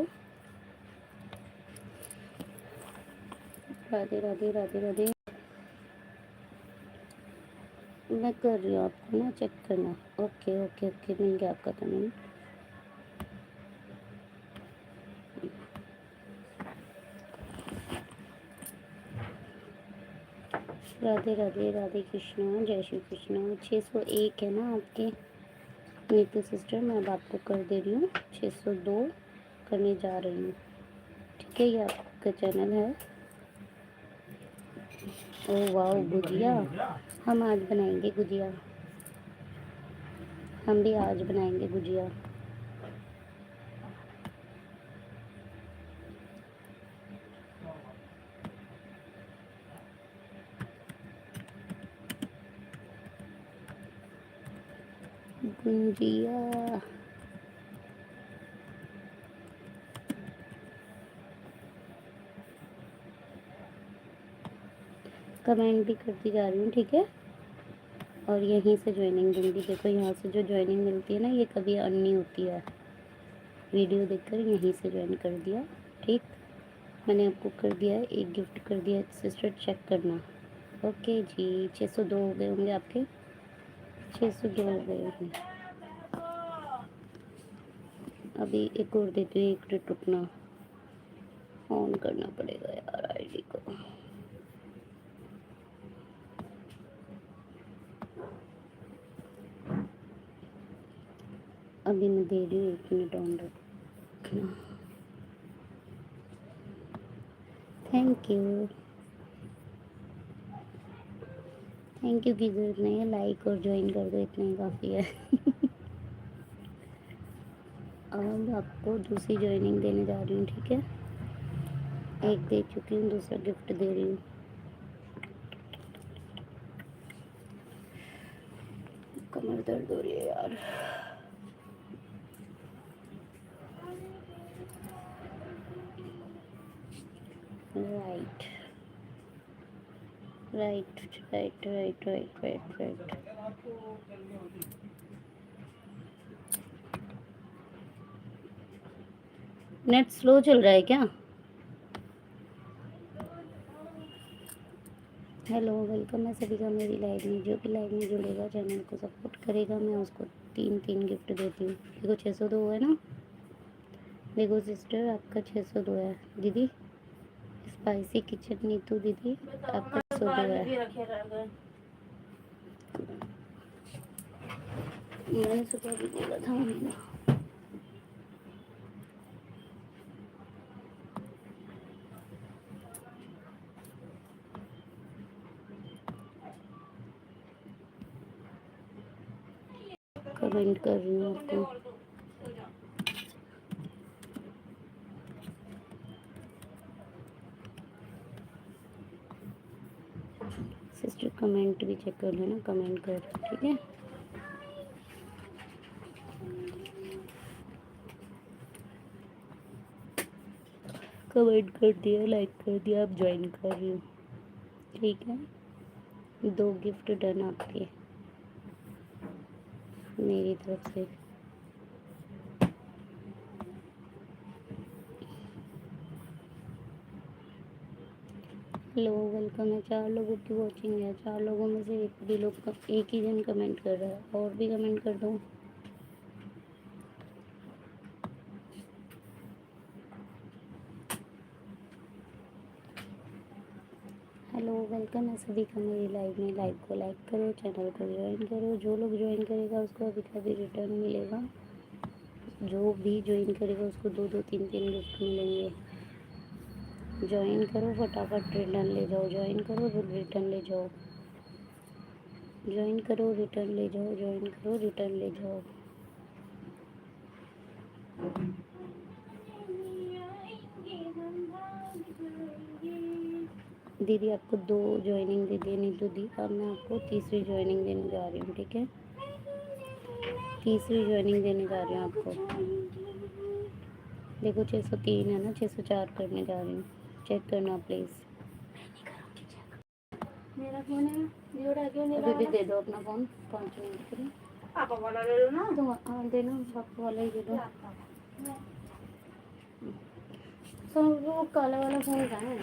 राधे राधे राधे राधे। मैं कर रही हूँ, आपको ना चेक करना। ओके ओके ओके, मिल गया आपका कमेंट। राधे राधे राधे कृष्णा, जय श्री कृष्णा। 601 है ना आपके नीतू सिस्टर, मैं अब आपको कर दे रही हूँ 602 करने जा रही हूँ। ठीक है, ये आपका चैनल है। ओ वाह, गुजिया, हम आज बनाएंगे गुजिया, हम भी आज बनाएंगे गुजिया। गुजिया कमेंट भी करती जा रही हूँ, ठीक है। और यहीं से ज्वाइनिंग दूंगी। देखो यहाँ से जो ज्वाइनिंग मिलती है ना, ये कभी अर्न नहीं होती है। वीडियो देखकर यहीं से ज्वाइन कर दिया, ठीक। मैंने आपको कर दिया है, एक गिफ्ट कर दिया सिस्टर, चेक करना। ओके जी, 602 हो गए होंगे आपके, 602 हो गए होंगे। अभी एक और देती हूँ, एक मिनट रुकना, ऑन करना पड़ेगा यार आईडी को। अभी मैं दे रही हूँ, 1 मिनट ऑन रखना। थैंक यू, थैंक यू की जरूरत नहीं है, लाइक और ज्वाइन कर दो, इतना ही काफ़ी है। अब आपको दूसरी ज्वाइनिंग देने जा रही हूँ, ठीक है। एक दे चुकी हूँ, दूसरा गिफ्ट दे रही हूँ। कमर दर्द हो रही है यार। Right right right right right right right. Net slow चल रहा है क्या? हेलो, वेलकम है सभी का मेरी लाइव में। जो भी लाइव में जुड़ेगा, चैनल को सपोर्ट करेगा, मैं उसको 3 गिफ्ट देती हूँ। देखो 602 है ना, देखो सिस्टर आपका 602 है। दीदी स्पाइसी किचन नीतू दीदी आपका 602 है। मैंने सुबह भी बोला था उन्हें। कमेंट कर रही हूँ आपको। सिस्टर कमेंट भी चेक कर लेना, कमेंट कर, ठीक है। कमेंट कर दिया, लाइक कर दिया, आप ज्वाइन कर रही हो, ठीक है। 2 गिफ्ट डन आपके मेरी तरफ से। हेलो, वेलकम है। 4 लोगों की वॉचिंग है, 4 लोगों में से एक ही जन कमेंट कर रहा है, और भी कमेंट कर दो। हेलो, वेलकम है सभी का मेरी लाइव में। लाइव को लाइक करो, चैनल को ज्वाइन करो। जो लोग ज्वाइन करेगा उसको अभी का भी रिटर्न मिलेगा। जो भी ज्वाइन करेगा उसको 2-2 3-3 गिफ्ट मिलेंगे। ज्वाइन करो, फटाफट रिटर्न ले जाओ। ज्वाइन करो, रिटर्न ले जाओ। ज्वाइन करो, रिटर्न ले जाओ। ज्वाइन करो, रिटर्न ले जाओ। दीदी आपको 2 ज्वाइनिंग दे दी नीतू दी। अब मैं आपको तीसरी ज्वाइनिंग देने जा रही हूँ, ठीक है। तीसरी ज्वाइनिंग देने जा रही हूँ आपको। देखो 603 है ना, 604 करने जा रही हूँ, चेक करना प्लीज़। मेरा फ़ोन है, जोड़ा क्यों नहीं? अभी भी दे दो अपना फ़ोन, 5 मिनट के लिए। पापा वाला ले लो ना। तो हाँ देना, पापा वाला ही दे दो। तो वो काला वाला फोन कहाँ है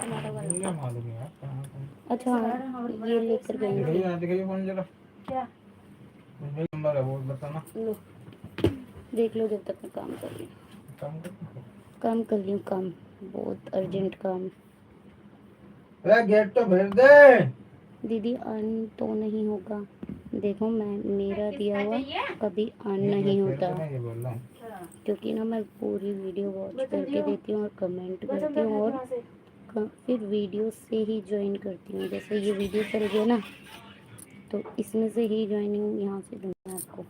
हमारा वाला? मुझे मालूम है यार कहाँ कहाँ। अच्छा हाँ, ये लेकर गए थे। दिखाइए फोन जरा। क्या मुझे नंबर है वो बताना। लो देख लो जब तक मैं काम कर रही हूँ। काम कर। काम कर रही हूँ, काम बहुत अर्जेंट काम। अरे गेट तो भेज दे। दीदी ऑन तो नहीं होगा। देखो मैं मेरा दिया हुआ कभी ऑन नहीं होता, ये बोल रहा हूँ। क्योंकि ना मैं पूरी वीडियो वॉच करके देती हूँ और कमेंट करती हूँ और फिर वीडियो से ही ज्वाइन करती हूँ। जैसे ये वीडियो चल गया ना तो इसमें से ही ज्वाइनिंग यहाँ से दूँगी आपको,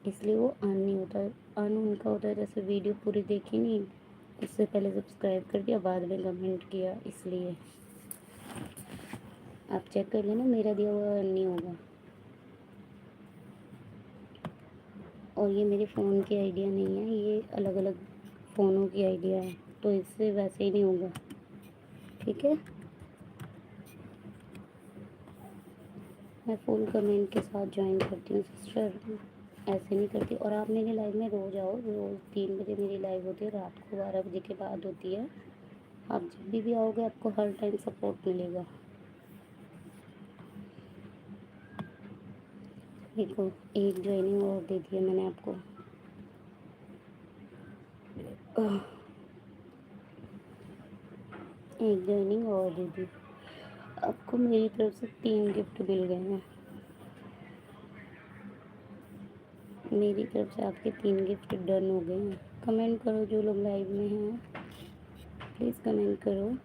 इसलिए वो ऑन नहीं होता। ऑन उनका होता है जैसे वीडियो पूरी देखी नहीं, उससे पहले सब्सक्राइब कर दिया, बाद में कमेंट किया, इसलिए आप चेक कर लेना, मेरा दिया हुआ ऑन नहीं होगा। और ये मेरे फ़ोन की आइडिया नहीं है, ये अलग अलग फ़ोनों की आइडिया है, तो इससे वैसे ही नहीं होगा, ठीक है। मैं फुल कमेंट के साथ ज्वाइन करती हूँ सिस्टर, ऐसे नहीं करती। और आप मेरी लाइव में रोज़ आओ, रोज़ 3 बजे मेरी लाइव होती है, रात को 12 बजे के बाद होती है। आप जब भी आओगे आपको हर टाइम सपोर्ट मिलेगा। देखो एक ज्वाइनिंग और दे दी है मैंने आपको। एक ज्वाइनिंग और दे दी आपको, मेरी तरफ से 3 गिफ्ट मिल गए हैं। मेरी तरफ से आपके 3 गिफ्ट डन हो गए हैं। कमेंट करो जो लोग लाइव में हैं, प्लीज़ कमेंट करो।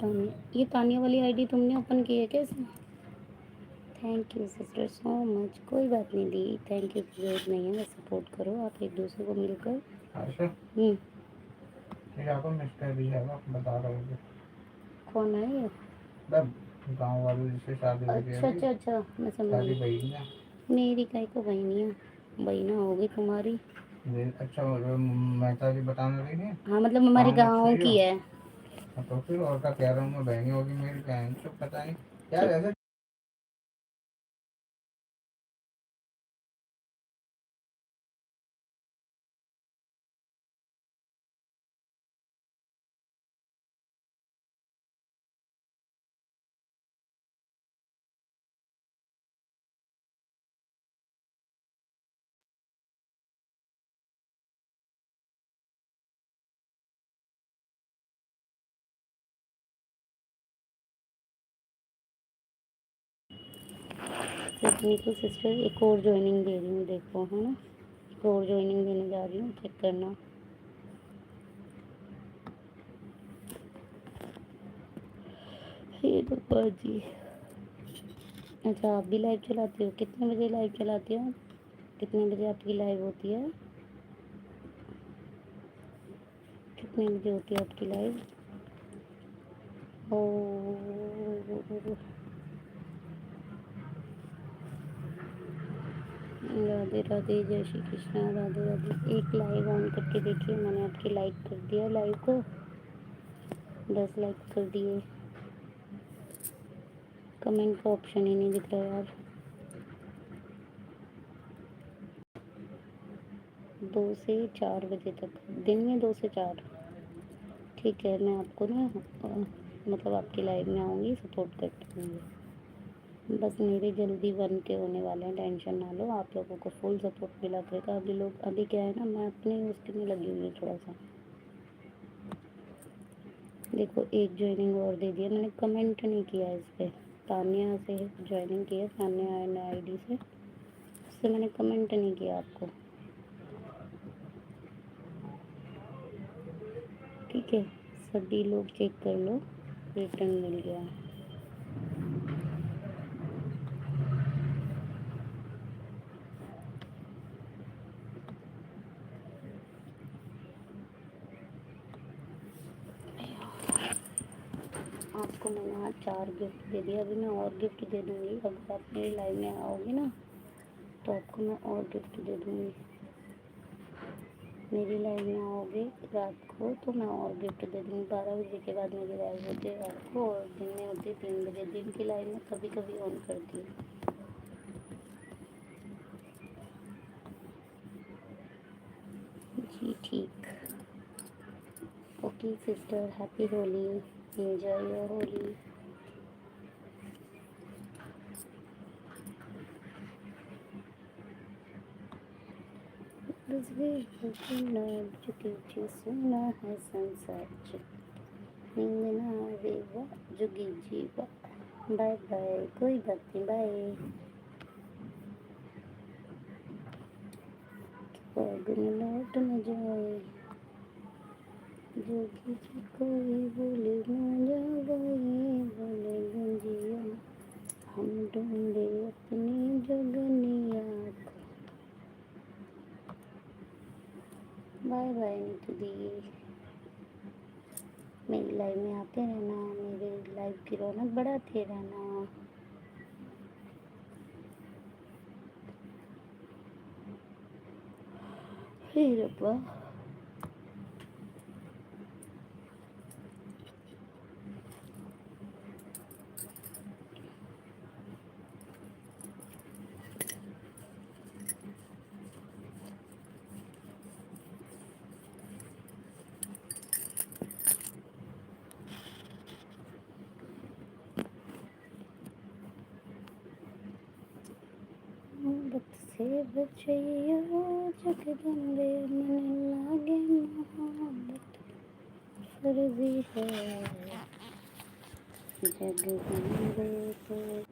तानिया, ये तानिया वाली आईडी तुमने ओपन की है क्या इसमें? Thank you sister so much. कोई बात नहीं दी, थैंक यू की जरूरत नहीं है, बस सपोर्ट करो आप एक दूसरे को मिलकर। मिस्टर भी है बता रहा हूँ। कौन है ये? गाँव वालों जिससे शादी हुई थी अच्छा अच्छा अच्छा, मैं समझ गई। मेरी कहीं को बहनियाँ बहना होगी तुम्हारी। अच्छा मेहता जी बताने रही है। हाँ मतलब हमारे गाँव की है। तो फिर और क्या कह रहा हूँ मैं, बहनी होगी मेरी बहन, तो पता नहीं यार ऐसे। नीतू सिस्टर एक और ज्वाइनिंग दे रही हूँ, देखो है ना, एक और ज्वाइनिंग देने जा रही हूँ, चेक करना। ये तो बाजी। अच्छा आप भी लाइव चलाती हो? कितने बजे लाइव चलाती हो? कितने बजे आपकी लाइव होती है? कितने बजे होती है आपकी लाइव? ओ राधे राधे, जय श्री कृष्णा, राधे राधे। एक लाइव ऑन करके देखिए, मैंने आपकी लाइक कर दिया, लाइव को 10 लाइक कर दिए। कमेंट का ऑप्शन ही नहीं दिख रहा यार। 2 से 4 बजे तक, दिन में 2 से 4। ठीक है, मैं आपको ना मतलब आपकी लाइव में आऊँगी, सपोर्ट करती हूँ। बस मेरे जल्दी 1 के होने वाले हैं, टेंशन ना लो, आप लोगों को फुल सपोर्ट मिला करेगा। अभी लोग अभी क्या है ना, मैं अपने उसके में लगी हुई हूँ थोड़ा सा। देखो एक ज्वाइनिंग और दे दिया मैंने, कमेंट नहीं किया इस पर। तानिया से ज्वाइनिंग किया, तानिया आईडी से, उससे मैंने कमेंट नहीं किया आपको, ठीक है। सभी लोग चेक कर लो, रिटर्न मिल गया है। आपको मैंने आज 4 गिफ्ट दे दिया, अभी मैं और गिफ्ट दे दूँगी। अगर आप मेरी लाइव में आओगे ना तो आपको मैं और गिफ्ट दे दूँगी। मेरी लाइव में आओगे रात को तो मैं और गिफ्ट दे दूँगी। 12 बजे के बाद मेरी लाइव होती है रात को, और दिन में होती है 3 बजे। दिन की लाइव में कभी कभी ऑन करती हूँ। जी ठीक। Okay sister, happy Holi, enjoy your Holi. सुना है संसार, नींद ना आवेगा जुगी जीवा। बाय बाय, कोई बात नहीं, बाय। फागुन लौट न जाए, जोगी जी कोई बोले न जाए, बोले गंजिया हम ढूंढे अपनी जोगनिया को। बाय बाय नीतू दी, मेरी लाइव में आते रहना, मेरे लाइव की रौनक बढ़ाते रहना। हे रब्बा, मोहब्बत से बचैया जगदम्बे, मन लागे मोहब्बत फर्जी है जगदम्बे को।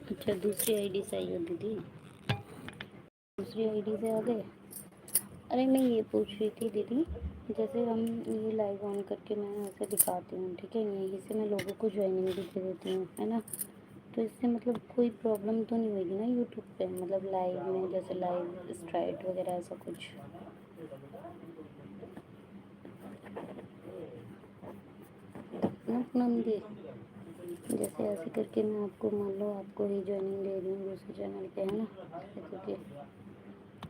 अच्छा दूसरी आईडी से आई हो दीदी, दूसरी आईडी से आ गए। अरे मैं ये पूछ रही थी दीदी, जैसे हम ये लाइव ऑन करके मैं ऐसे दिखाती हूँ, ठीक है, यहीं से मैं लोगों को ज्वाइनिंग भी दे देती हूँ, है ना। तो इससे मतलब कोई प्रॉब्लम तो नहीं होगी ना यूट्यूब पे, मतलब लाइव में, जैसे लाइव स्ट्राइट वगैरह ऐसा कुछ। नंदी जैसे ऐसे करके मैं आपको, मान लो आपको ही ज्वाइनिंग दे रही हूँ दूसरे चैनल पे, है ना, ऐसे करके,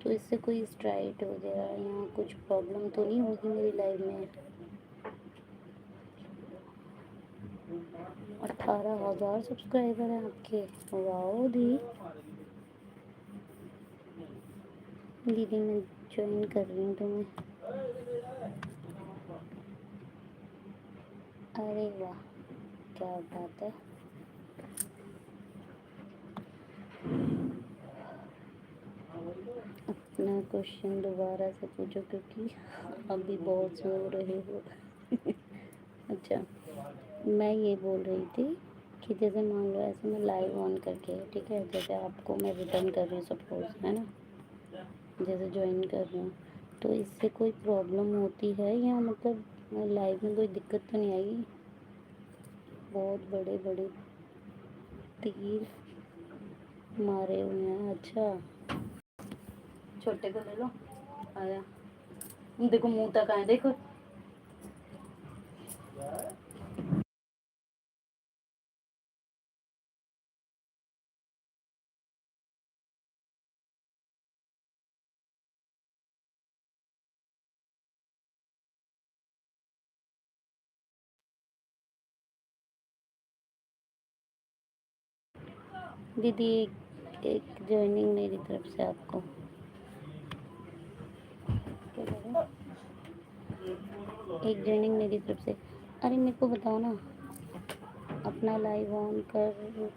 तो इससे कोई स्ट्राइट वगैरह या कुछ प्रॉब्लम तो नहीं होगी मेरी लाइव में। 18,000 सब्सक्राइबर हैं आपके, वाओ दी दीदी, मैं ज्वाइन कर रही हूँ तुम्हें। अरे वाह, क्या बात है। अपना क्वेश्चन दोबारा से पूछो क्योंकि अभी बहुत सो रहे हो। अच्छा, मैं ये बोल रही थी कि जैसे मान लो ऐसे मैं लाइव ऑन करके, ठीक है, जैसे आपको मैं रिटर्न कर रही हूँ सपोज, है ना, जैसे ज्वाइन कर रही हूँ, तो इससे कोई प्रॉब्लम होती है या मतलब लाइव में कोई दिक्कत तो नहीं आएगी। बहुत बड़े बड़े तीर मारे हुए हैं। अच्छा, छोटे को ले लो, आया, देखो मुंह तक आए, देखो। दीदी एक ज्वाइनिंग मेरी तरफ से आपको, क्या कह रहे हो? एक ज्वाइनिंग मेरी तरफ से। अरे मेरे को बताओ ना, अपना लाइव ऑन कर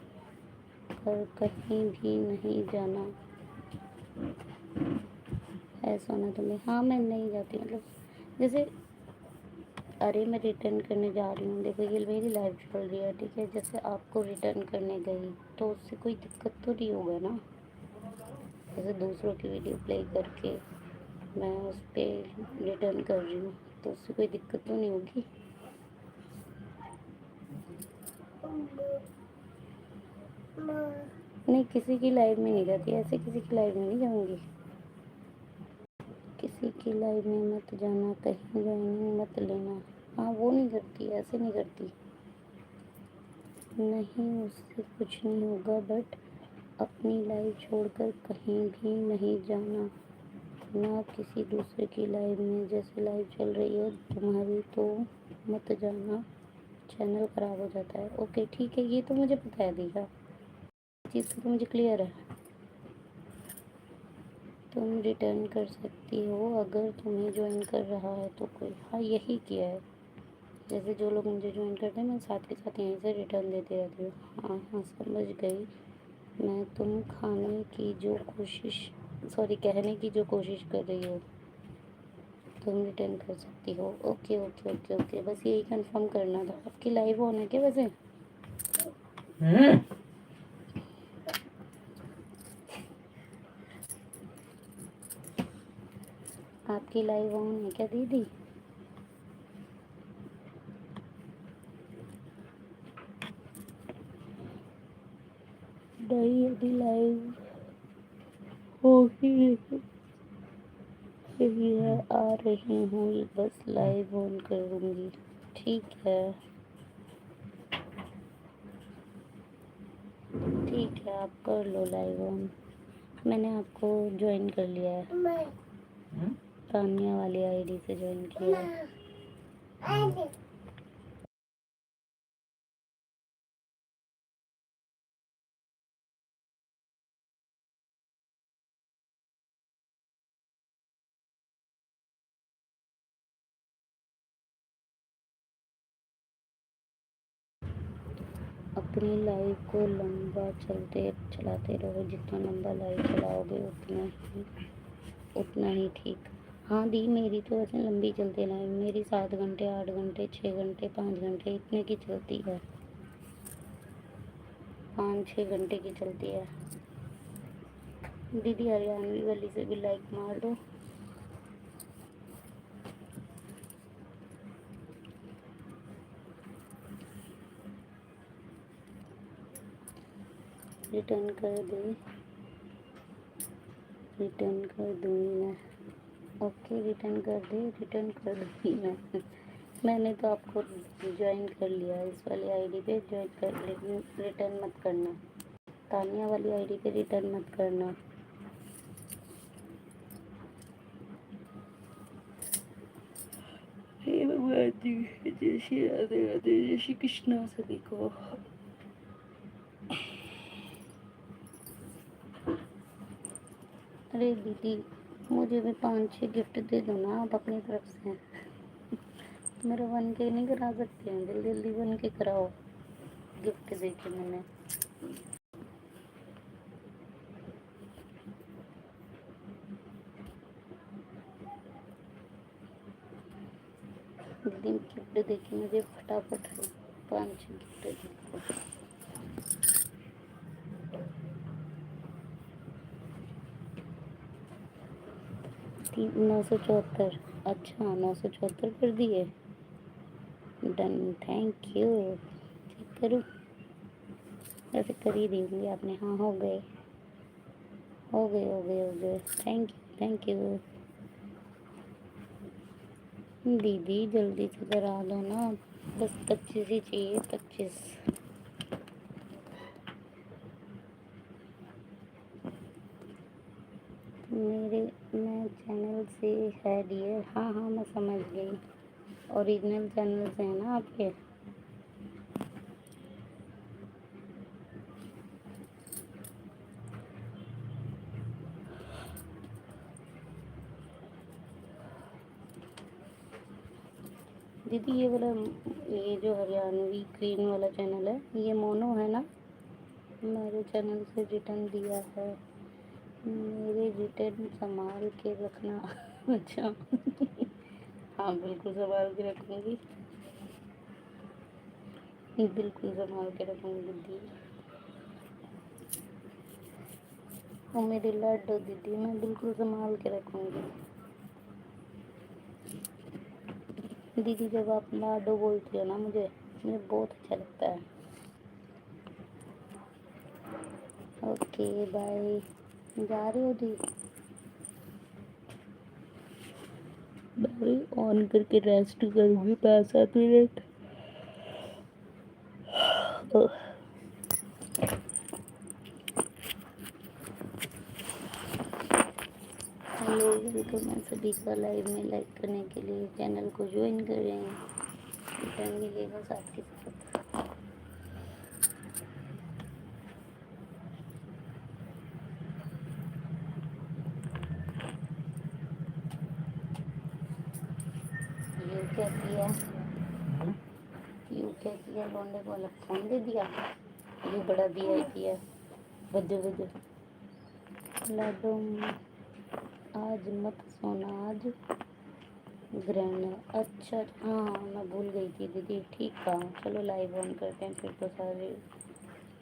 कर कहीं भी नहीं जाना है सोना तुम्हें। हाँ मैं नहीं जाती, मतलब जैसे, अरे मैं रिटर्न करने जा रही हूँ, देखो ये मेरी लाइव चल रही है, ठीक है, जैसे आपको रिटर्न करने गई तो उससे कोई दिक्कत तो नहीं होगा ना। जैसे दूसरों की वीडियो प्ले करके मैं उस पर रिटर्न कर रही हूँ तो उससे कोई दिक्कत तो नहीं होगी। नहीं नहीं, किसी की लाइव में नहीं जाती, ऐसे किसी की लाइव में नहीं जाऊंगी। किसी की लाइव में मत जाना, कहीं ज्वाइनिंग मत लेना। हाँ वो नहीं करती, ऐसे नहीं करती। नहीं उससे कुछ नहीं होगा, बट अपनी लाइव छोड़कर कहीं भी नहीं जाना, ना किसी दूसरे की लाइव में। जैसे लाइव चल रही है तुम्हारी तो मत जाना, चैनल ख़राब हो जाता है। ओके ठीक है, ये तो मुझे पता है दीदा, चीज़ तो मुझे क्लियर है। तुम रिटर्न कर सकती हो अगर तुम्हें ज्वाइन कर रहा है तो कोई। हाँ यही किया है, जैसे जो लोग मुझे ज्वाइन करते हैं मैं साथ के साथ यहीं से रिटर्न देती रहती हूँ। हाँ हाँ समझ गई मैं, तुम खाने की जो कोशिश, सॉरी कहने की जो कोशिश कर रही हो, तुम रिटर्न कर सकती हो। ओके ओके ओके ओके, बस यही कंफर्म करना था। आपकी लाइव ऑन है क्या वैसे? आपकी लाइव ऑन है क्या दीदी? नहीं अभी लाइव होगी, यही है, आ रही हूँ, बस लाइव ऑन करूँगी। ठीक है ठीक है, आप कर लो लाइव ऑन। मैंने आपको ज्वाइन कर लिया है, तानिया वाली आईडी से ज्वाइन किया है। अपनी लाइव को लंबा चलाते रहो, जितना लंबा लाइव चलाओगे उतना ही ठीक। हाँ दी, मेरी तो वैसे लंबी चलती है लाइव, मेरी 7 घंटे 8 घंटे 6 घंटे 5 घंटे इतने की चलती है, 5-6 घंटे की चलती है। दीदी हरियाणवी वाली से भी लाइक मार दो। रिटर्न कर दे, रिटर्न कर दूँगी मैं। ओके रिटर्न कर दे, रिटर्न कर दूँगी मैं। मैंने तो आपको ज्वाइन कर लिया, इस वाली आईडी पे ज्वाइन कर, लेकिन रिटर्न मत करना। तानिया वाली आईडी पे रिटर्न मत करना। हे भगवान जी, जय श्री राधे राधे, जय श्री कृष्णा सभी को। अरे दीदी मुझे भी 5-6 गिफ्ट दे दो ना आप अपनी तरफ से। मेरा 1K नहीं करा सकते हैं, जल्दी जल्दी 1K कराओ, गिफ्ट दे के मैंने। दीदी गिफ्ट दे के मुझे फटाफट 5-6 गिफ्ट दे दो। 974, अच्छा 974 कर दिए, डन, थैंक यू। चेक करूँ, वैसे कर ही देंगे आपने। हाँ हो गए हो गए हो गए हो गए, थैंक यू थैंक यू। दीदी जल्दी से करा दो ना, बस 25 ही चाहिए, 25। मैं चैनल से है डियर। हाँ हाँ मैं समझ गई, ओरिजिनल चैनल से है ना आपके। दीदी ये वाला, ये जो हरियाणवी ग्रीन वाला चैनल है ये मोनो है ना? मेरे चैनल से रिटर्न दिया है, मेरे रिटर्न संभाल के रखना। अच्छा हाँ बिल्कुल संभाल के रखूँगी, बिल्कुल संभाल के रखूँगी दीदी। वो मेरी लड्डू दीदी, मैं बिल्कुल संभाल के रखूँगी। दीदी जब आप लाडो बोलती हो ना मुझे बहुत अच्छा लगता है। Okay bye. जा रही हो दी? मैं ऑन करके रेस्ट करूँगी 5-7 मिनट। हेलो, वेलकम है सभी का लाइव में। लाइक करने के लिए चैनल को ज्वाइन करें, बटन मिलेगा साथ के साथ। यू क्या किया? यू क्या किया? लौंडे को अलग फोन दे दिया, यू बड़ा दिया दिया। बदो बदो लाडो, आज मत सोना, आज ग्रहण है। अच्छा हाँ, मैं भूल गई थी दीदी। ठीक कहा, चलो लाइव ऑन करते हैं फिर तो सारे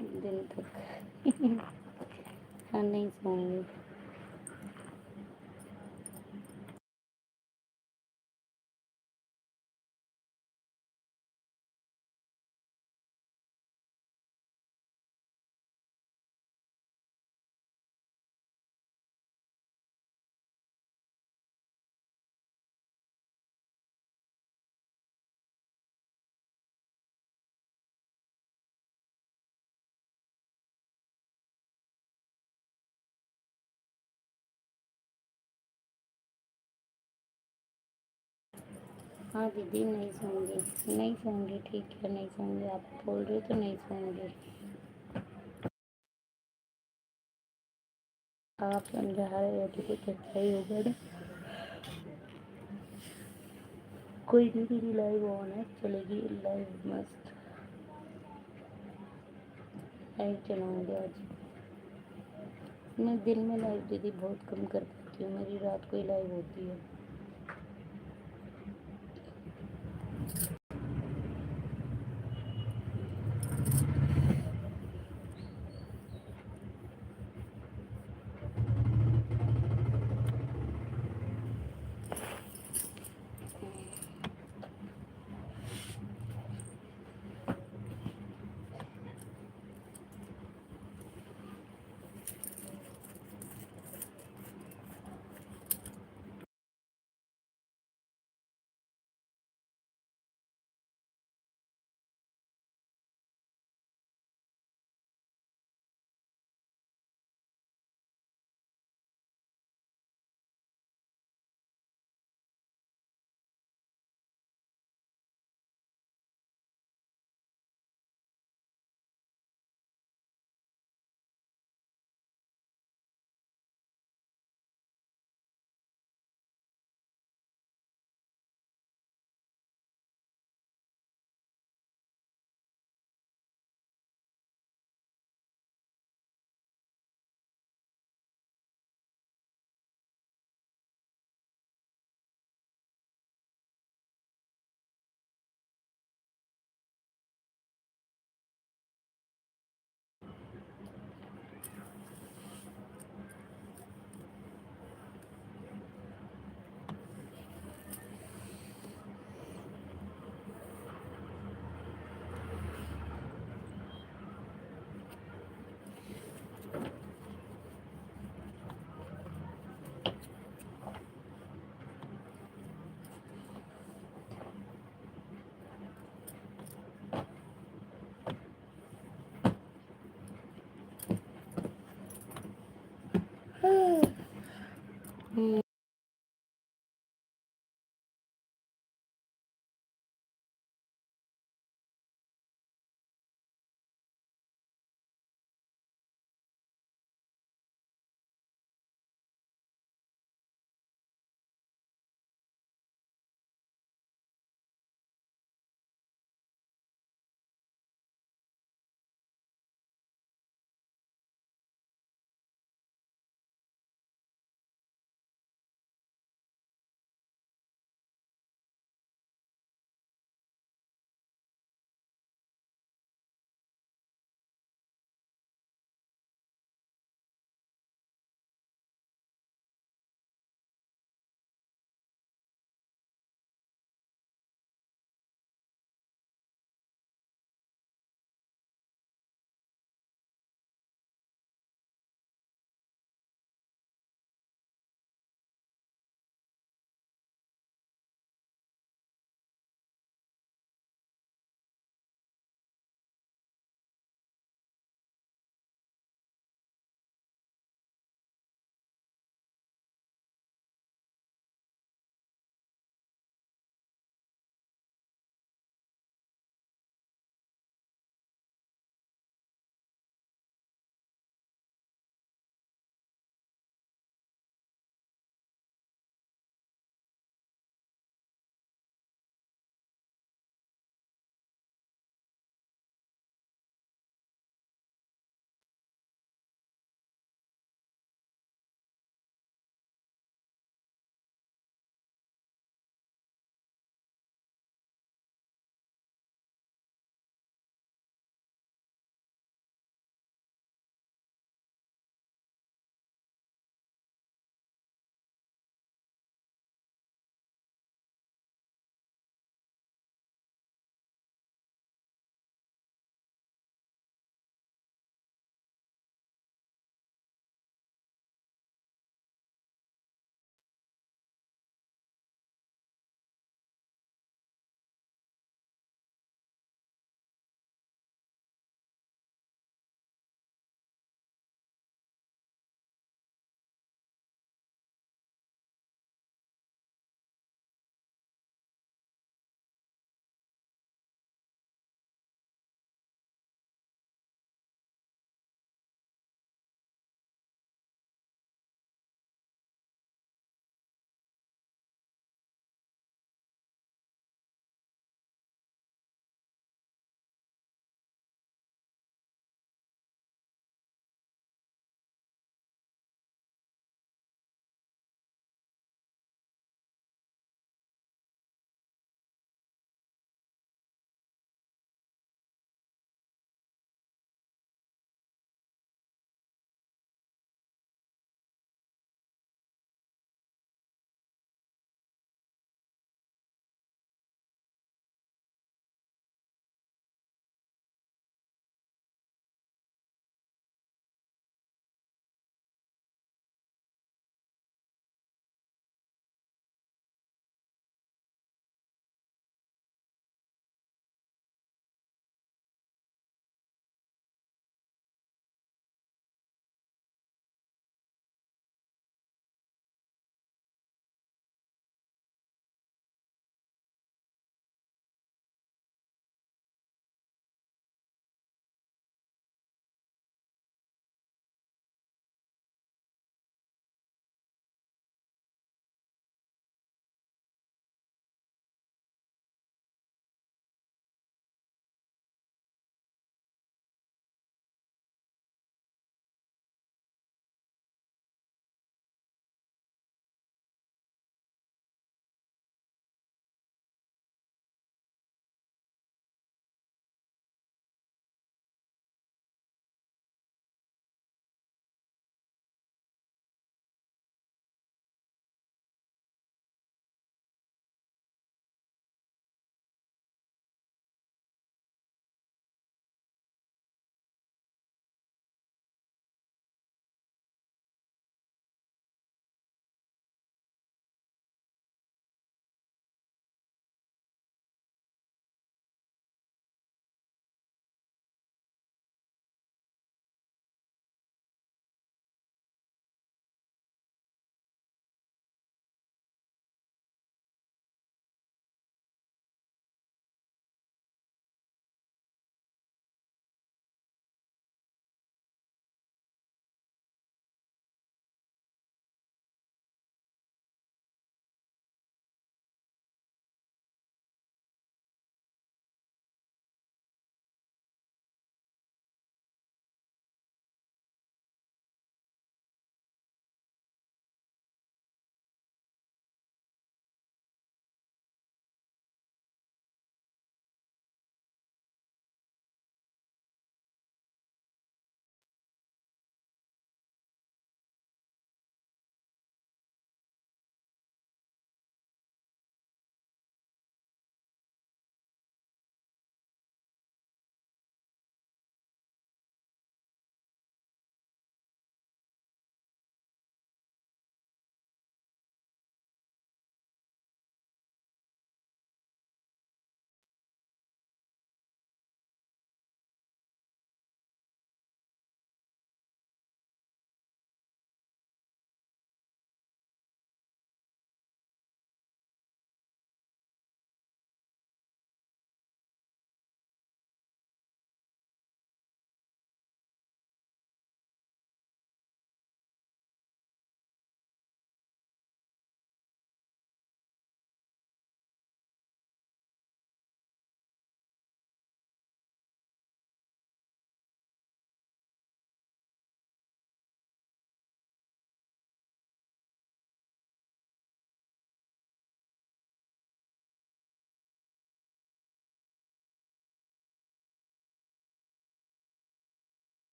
दिन तक। हाँ नहीं सोऊंगी। हाँ दीदी नहीं सोऊंगी, नहीं सोऊंगी। ठीक है नहीं सोऊंगी, आप बोल रहे हो तो नहीं सोऊंगी। आप समझा रहे हो तो कुछ अच्छा ही होगा ना। कोई नहीं दीदी, लाइव ऑन है, चलेगी लाइव। मस्त लाइव चलाऊंगी आज। मैं दिन में लाइव दीदी बहुत कम कर पाती हूँ, मेरी रात को ही लाइव होती है।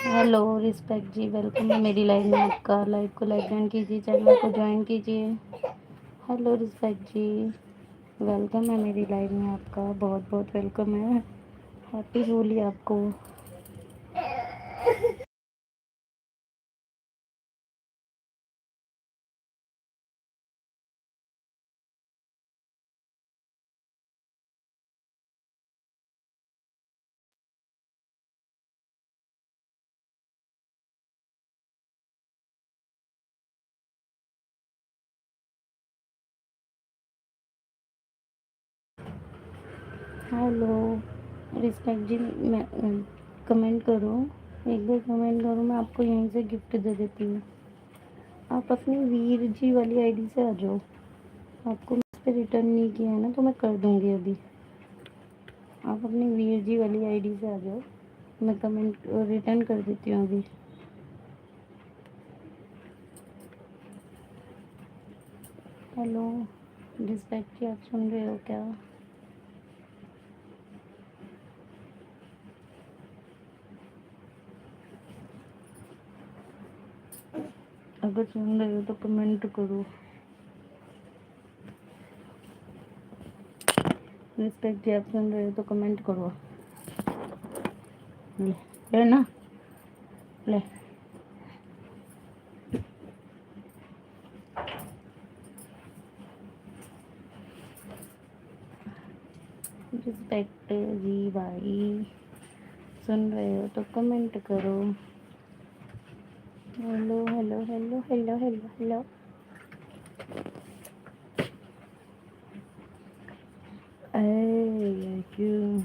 हेलो रिस्पेक्ट जी, वेलकम है मेरी लाइव में आपका। लाइव को लाइक डन कीजिए, चैनल को ज्वाइन कीजिए। हेलो रिस्पेक्ट जी, वेलकम है मेरी लाइव में आपका, बहुत बहुत वेलकम है। हैप्पी होली आपको। हेलो रिस्पेक्ट जी, मैं कमेंट करो, एक बार कमेंट करो, मैं आपको यहीं से गिफ्ट दे देती हूँ। आप अपनी वीर जी वाली आईडी से आ जाओ। आपको मैं इस पर रिटर्न नहीं किया है ना, तो मैं कर दूँगी अभी। आप अपनी वीर जी वाली आईडी से आ जाओ, मैं कमेंट रिटर्न कर देती हूँ अभी। हेलो रिस्पेक्ट जी, आप सुन रहे हो क्या? अगर सुन रहे हो तो कमेंट करो। रिस्पेक्ट जी, आप सुन रहे हो तो कमेंट करो। ले ना, ले। रिस्पेक्ट जी भाई, सुन रहे हो तो कमेंट करो। Hello hello hello hello hello hello. क्यों?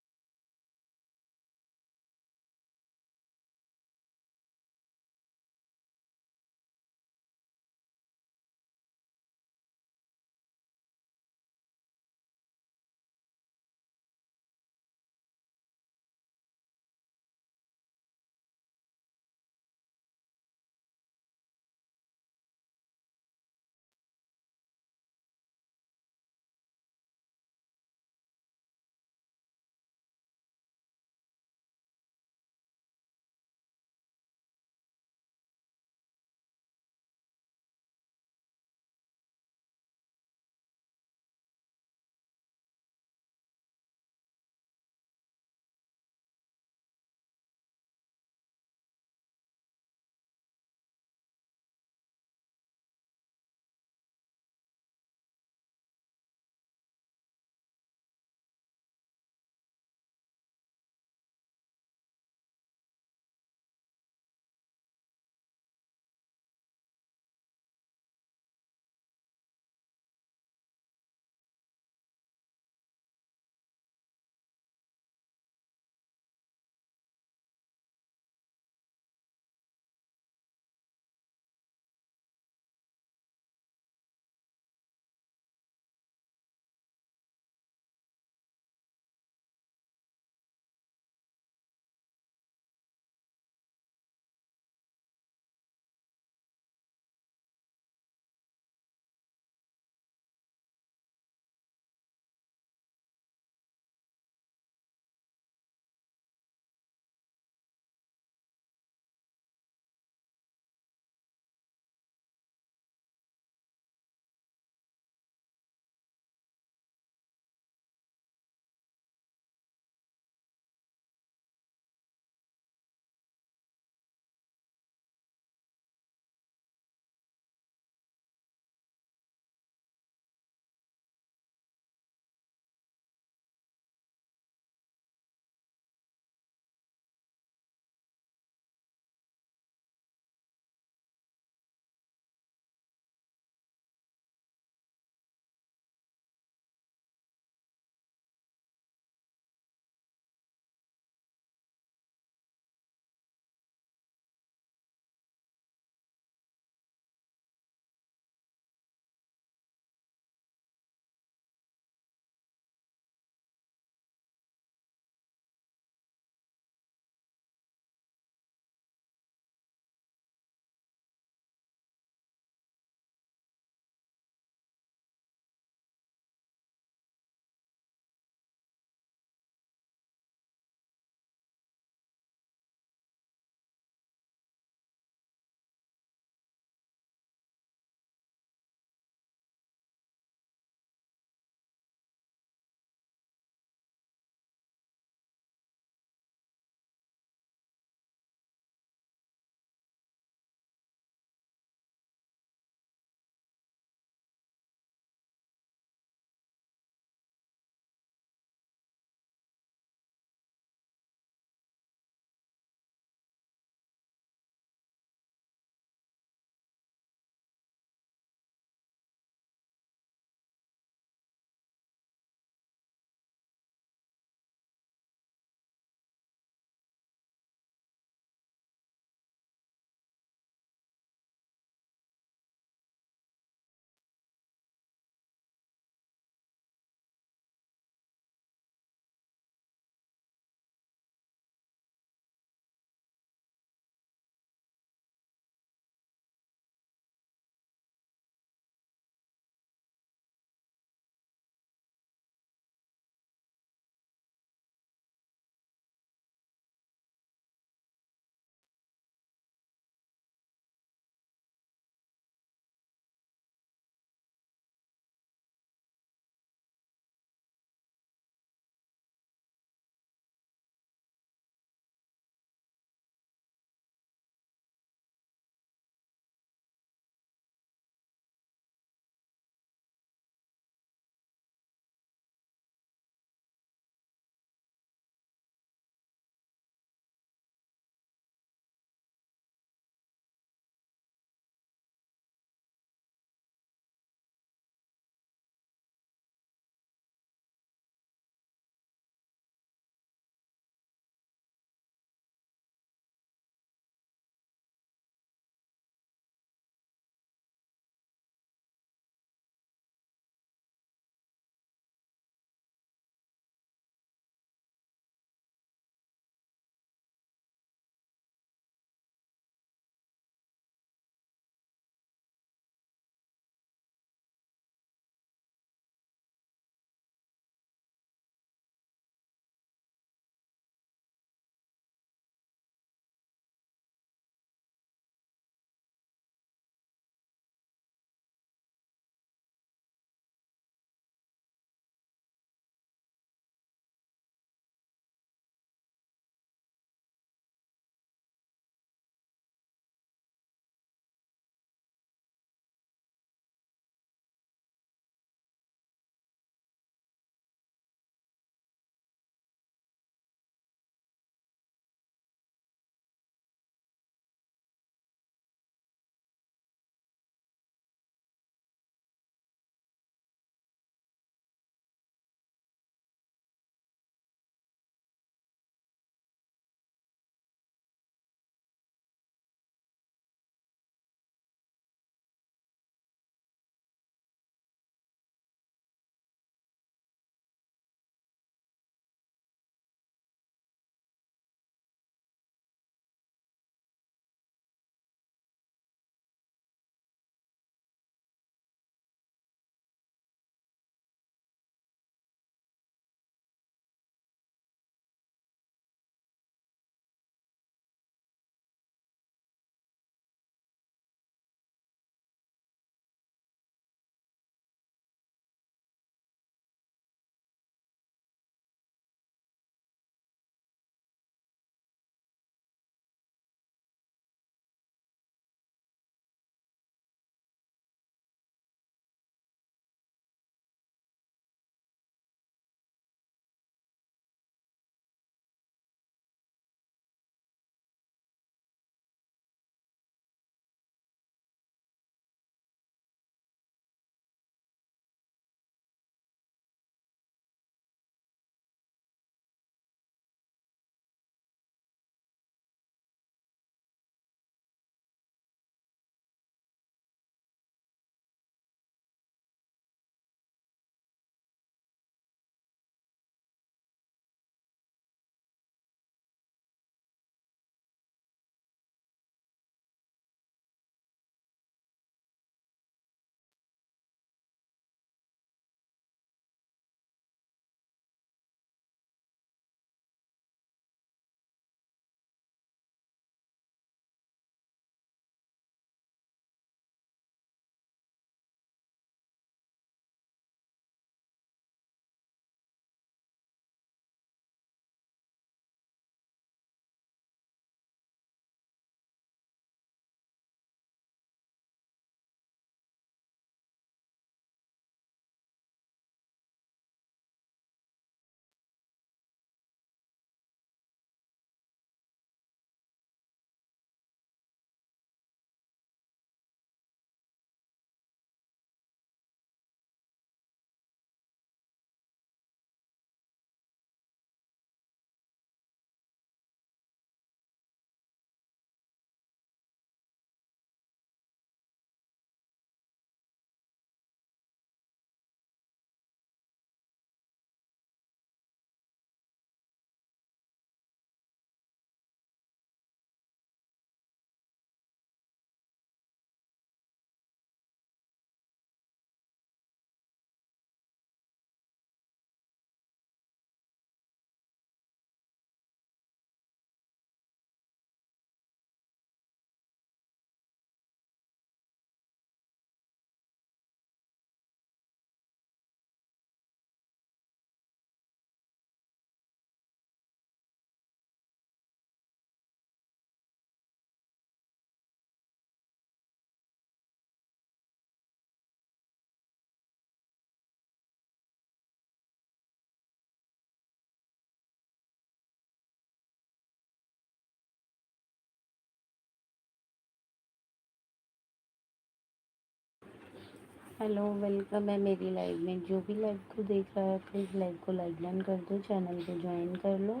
हेलो, वेलकम है मेरी लाइव में। जो भी लाइव को देख रहा है प्लीज़ लाइव को लाइक डन कर दो, चैनल को ज्वाइन कर लो।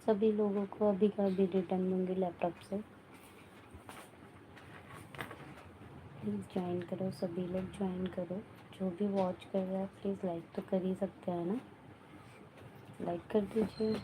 सभी लोगों को अभी का अभी रिटर्न दूंगी लैपटॉप से। प्लीज़ ज्वाइन करो, सभी लोग ज्वाइन करो। जो भी वॉच कर रहा है प्लीज़ लाइक तो कर ही सकते हैं ना, लाइक कर दीजिए।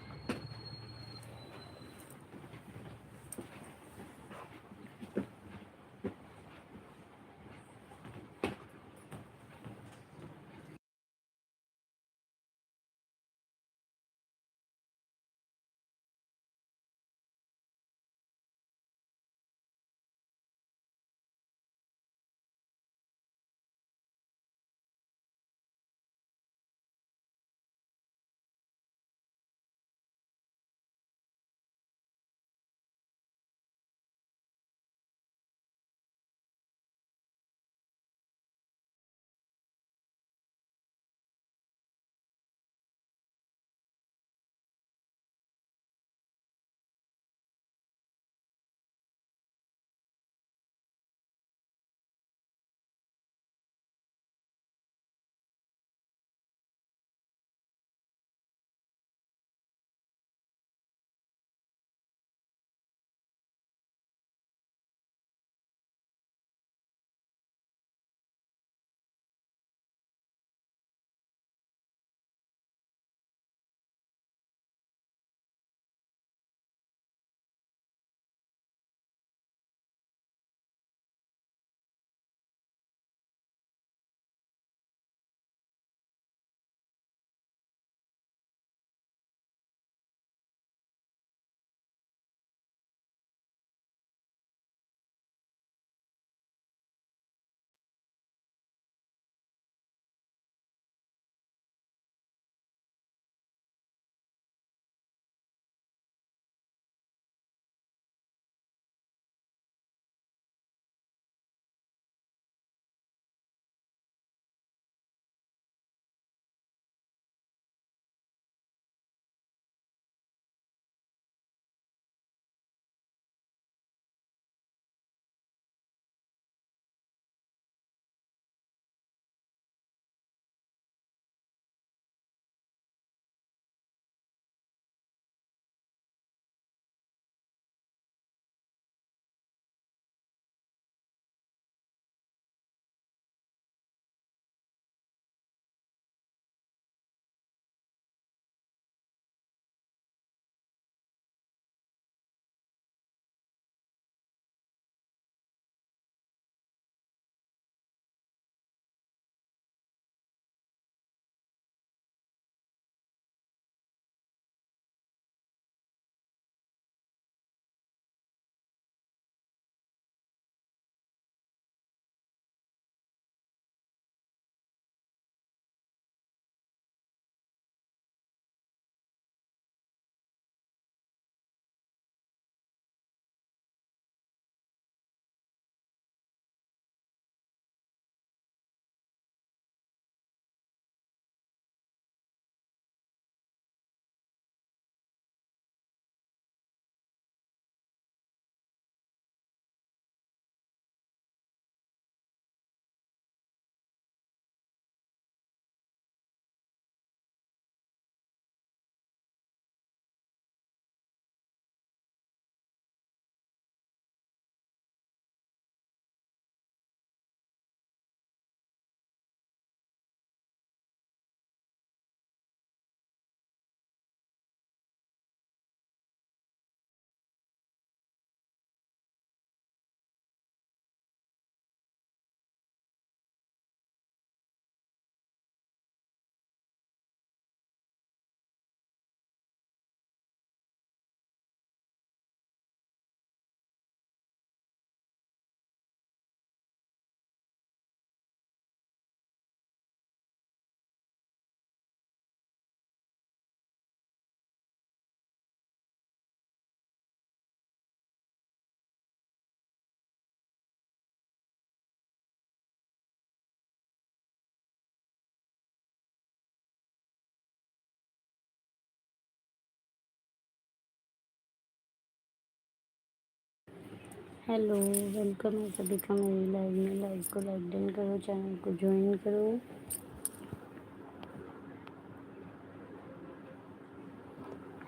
हेलो, वेलकम है सभी का मेरी लाइव में। लाइव को लाइक डन करो, चैनल को ज्वाइन करो।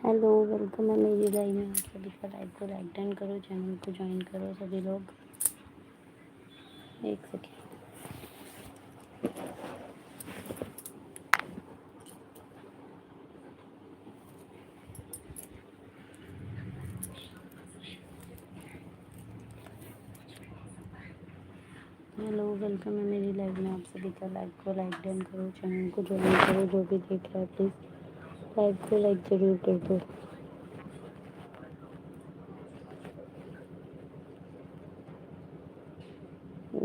हेलो, वेलकम है मेरी लाइव में। आप सभी का लाइव को लाइक डन करो, चैनल को ज्वाइन करो सभी लोग। एक सेकेंड। हेलो, वेलकम है मेरी लाइव में। आप सभी का लाइव को लाइक डन करो, चैनल को ज्वाइन करो। जो भी देख रहा है प्लीज़ लाइव को लाइक ज़रूर कर दो।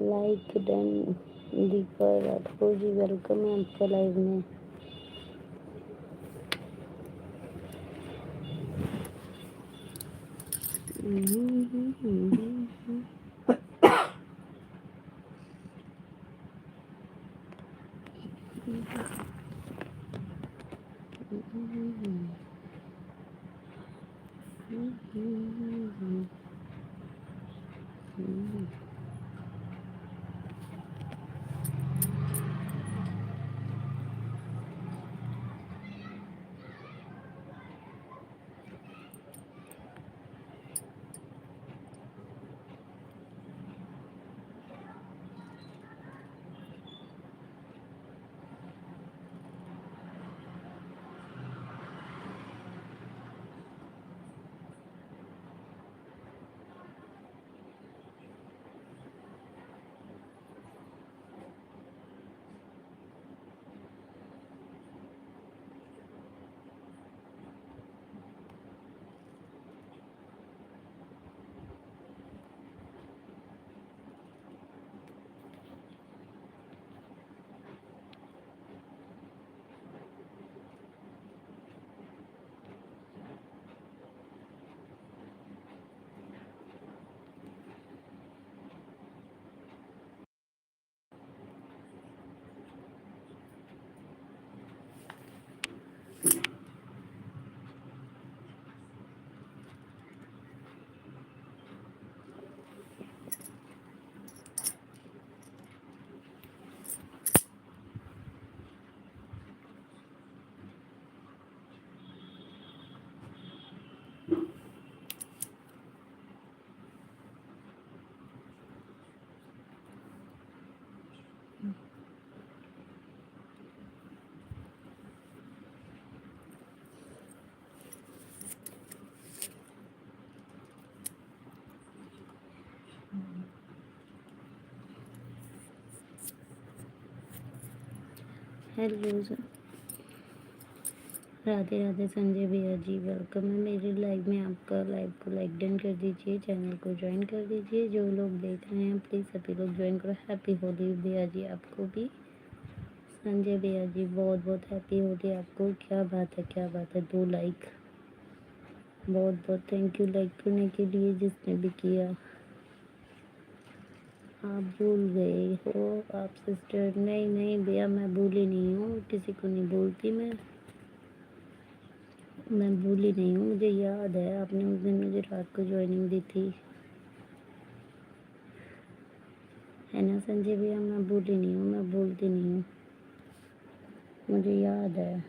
Like done. Deepak Rathore ji, welcome है आपका लाइव में। हेलो सर, राधे राधे संजय भैया जी, वेलकम है मेरी लाइव में। आपका लाइव को लाइक डन कर दीजिए, चैनल को ज्वाइन कर दीजिए। जो लोग देख रहे हैं प्लीज़ सभी लोग ज्वाइन करो। हैप्पी होली भैया जी आपको भी। संजय भैया जी बहुत बहुत हैप्पी होली आपको। क्या बात है, क्या बात है। 2 लाइक, बहुत बहुत थैंक यू लाइक करने के लिए जिसने भी किया। आप भूल गए हो आप सिस्टर। नहीं नहीं भैया, मैं भूली नहीं हूँ, किसी को नहीं भूलती मैं भूली नहीं हूँ। मुझे याद है आपने उस दिन मुझे रात को ज्वाइनिंग दी थी, है ना संजय भैया। मैं भूली नहीं हूँ, मैं भूलती नहीं हूँ, मुझे याद है।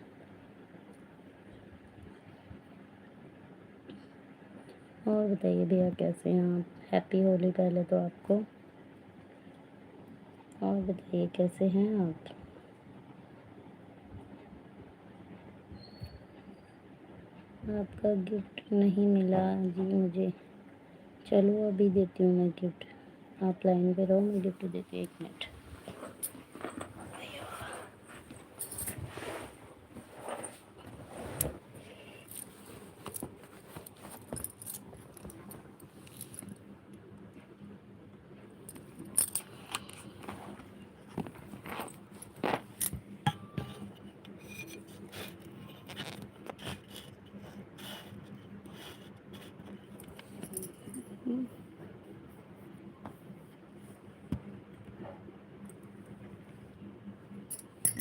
और बताइए भैया कैसे हैं आप। हैप्पी होली पहले तो आपको। और बताइए कैसे हैं आप। आपका गिफ्ट नहीं मिला जी मुझे। चलो अभी देती हूँ मैं गिफ्ट। आप लाइन पे रहो, मैं गिफ्ट देती हूँ। 1 मिनट।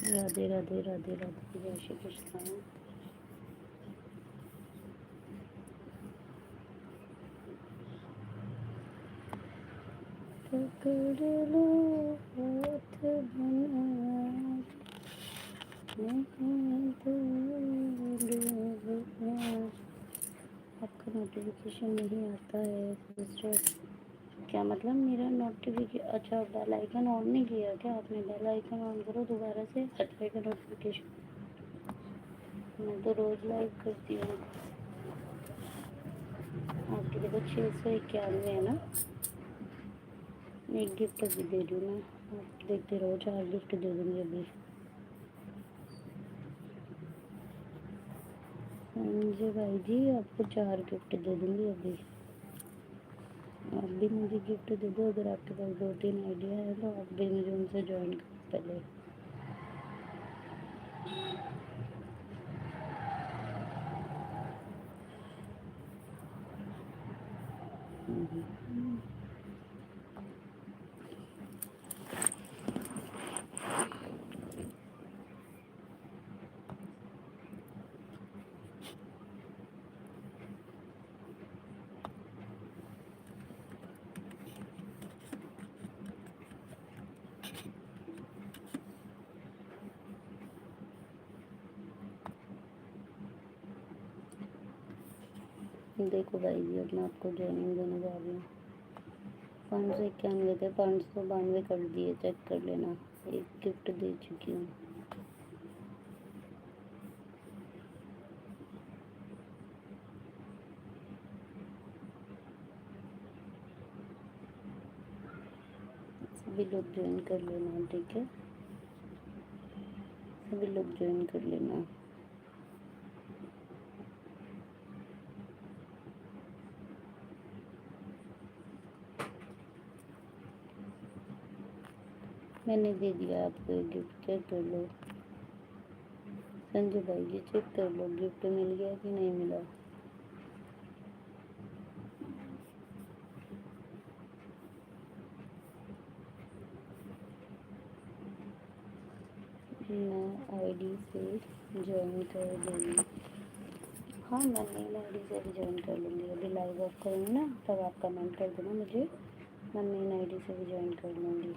राधे राधे राधे राधे, जय श्री कृष्ण। पकड़ लो हाथ बना नहीं तो डूबना। आपका नोटिफिकेशन नहीं आता है सिस्टर। क्या मतलब मेरा नोटिफिकेशन? अच्छा, बेल आइकन ऑन नहीं किया क्या आपने? बेल आइकन ऑन करो दोबारा से, आ जाएगा नोटिफिकेशन। मैं तो रोज़ लाइव करती हूँ। आपके देखो 691 है ना। एक गिफ्ट अभी दे दूँ मैं, आप देखते रहो। 4 गिफ्ट दे दूँगी अभी। संजय भाई जी आपको 4 गिफ्ट दे दूँगी अभी। आप भी मुझे गिफ्ट दे दो। अगर आपके पास 2-3 आइडिया है तो आप भी मुझे उनसे ज्वाइन करो पहले। देखो भाई जी, अब मैं आपको ज्वाइनिंग देने जा रही हूँ। 591 थे, 592 कर दिए, चेक कर लेना। एक गिफ्ट दे चुकी हूँ। सभी लोग ज्वाइन कर लेना, ठीक है? सभी लोग ज्वाइन कर लेना। मैंने दे दिया आपको एक गिफ्ट, चेक कर लो। संजय भाई जी चेक कर लो, गिफ्ट मिल गया कि नहीं मिला। मैं आईडी से ज्वाइन कर दूँगी। हाँ, मैं मेल आईडी से भी ज्वाइन कर लूँगी। अभी लाइव ऑफ करूँगी ना, तब आप कमेंट कर देना मुझे, मैं मेल आईडी से भी ज्वाइन कर लूँगी।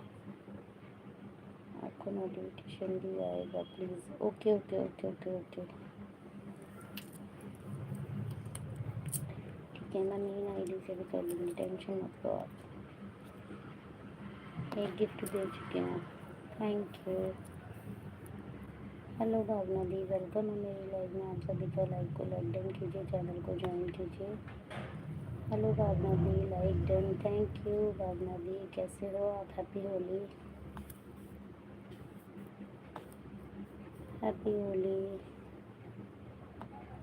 आपको नोटिफिकेशन भी आएगा please. Okay okay okay okay okay, ठीक है। मैं मेल आईडी से भी कर लूँगी, टेंशन मत लो आप। एक गिफ्ट दे चुके हैं, थैंक यू। हेलो भावना दी, वेलकम है मेरी लाइव में। आप सभी का लाइक को लाइक डन कीजिए, चैनल को ज्वाइन कीजिए। हेलो भावना दी, like done, thank you Bhavna दी। कैसे हो आप? हैप्पी होली, हैप्पी होली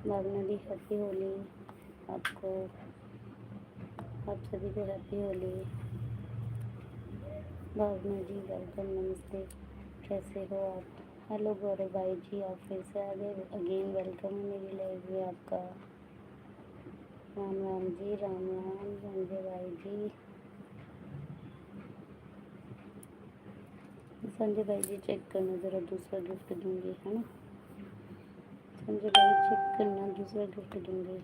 भावना दी, हैप्पी होली आपको, आप सभी को हैप्पी होली। भावना जी वेलकम, नमस्ते, कैसे हो आप? हेलो गौरव भाई जी, आप फिर से आ गए, अगेन वेलकम है मेरी लाइव में आपका। राम राम जी, राम राम संजय भाई जी। संजय भाई जी चेक करना ज़रा, दूसरा गिफ्ट दूंगी, है ना? संजय भाई चेक करना, दूसरा गिफ्ट दूंगी।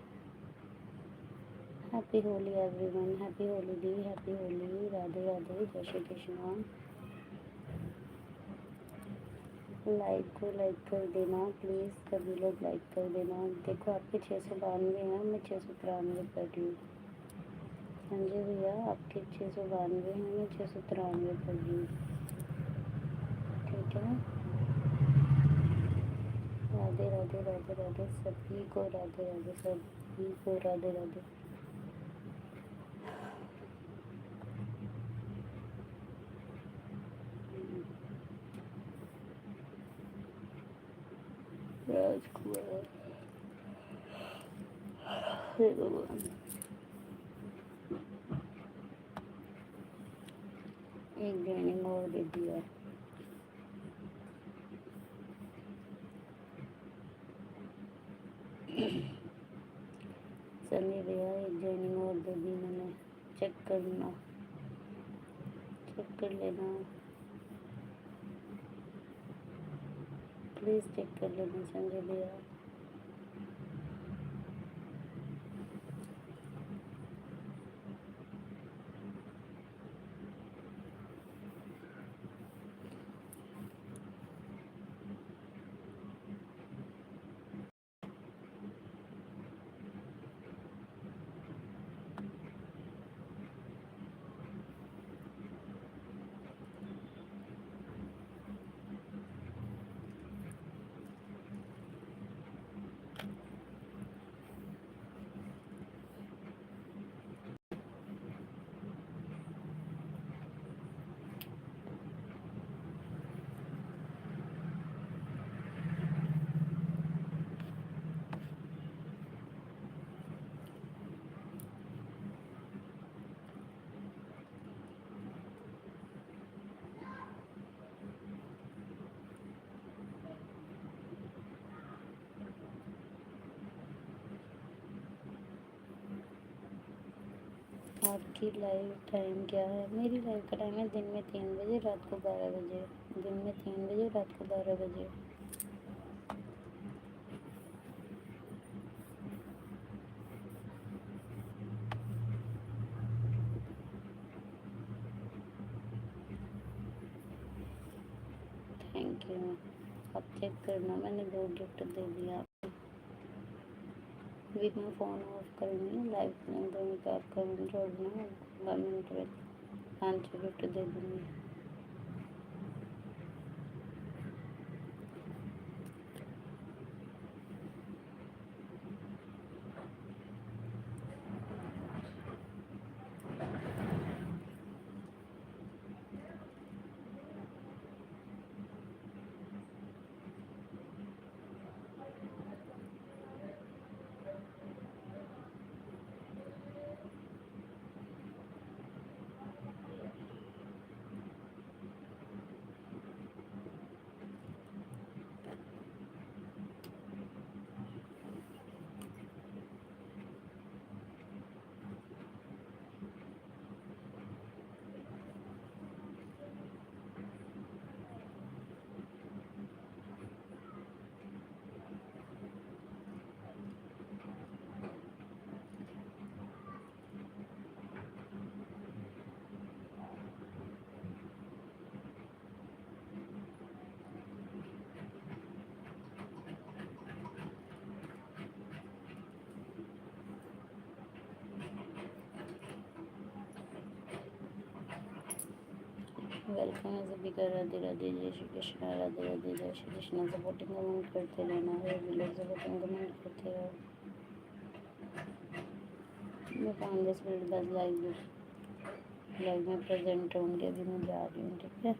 Happy Holi everyone, happy Holi दी, हैप्पी होली, राधे राधे, जय श्री कृष्णा। लाइक को लाइक कर देना प्लीज़, सभी लोग लाइक कर देना। देखो आपके 692 हैं, मैं 693 कर रही हूँ। संजय भैया आपके 692 हैं, मैं 693 कर रही हूँ, ठीक है? राधे राधे राधे राधे, सभी को राधे राधे, सभी को राधे राधे। राजकुमार, हे भगवान, एक ज्वाइनिंग और दे दिया। संजय भैया एक ज्वाइनिंग और दे दी मैंने, चेक करना, चेक कर लेना प्लीज़, चेक कर लेना संजय भैया। आपकी लाइव टाइम क्या है? मेरी लाइव का टाइम है दिन में 3 बजे, रात को 12 बजे। दिन में 3 बजे, रात को 12 बजे। Thank you. अब चेक करना, मैंने 2 गिफ्ट दे दिया। विथ में फ़ोन ऑफ करूँगी, लाइव नहीं दूँगी तो आपका मिनट छोड़ना, 1 मिनट में 5 गिफ्ट दे दूँगी। वेलकम है सभी का। राधे राधे, जय श्री कृष्णा। राधे राधे, जय श्री कृष्णा। सपोर्टिंग कमेंट करते रहना है, लोग सपोर्टिंग कमेंट करते रहो। मैं 5-10 मिनट बाद लाइव में प्रेजेंट होंगे। अभी मैं जा रही हूँ, ठीक है।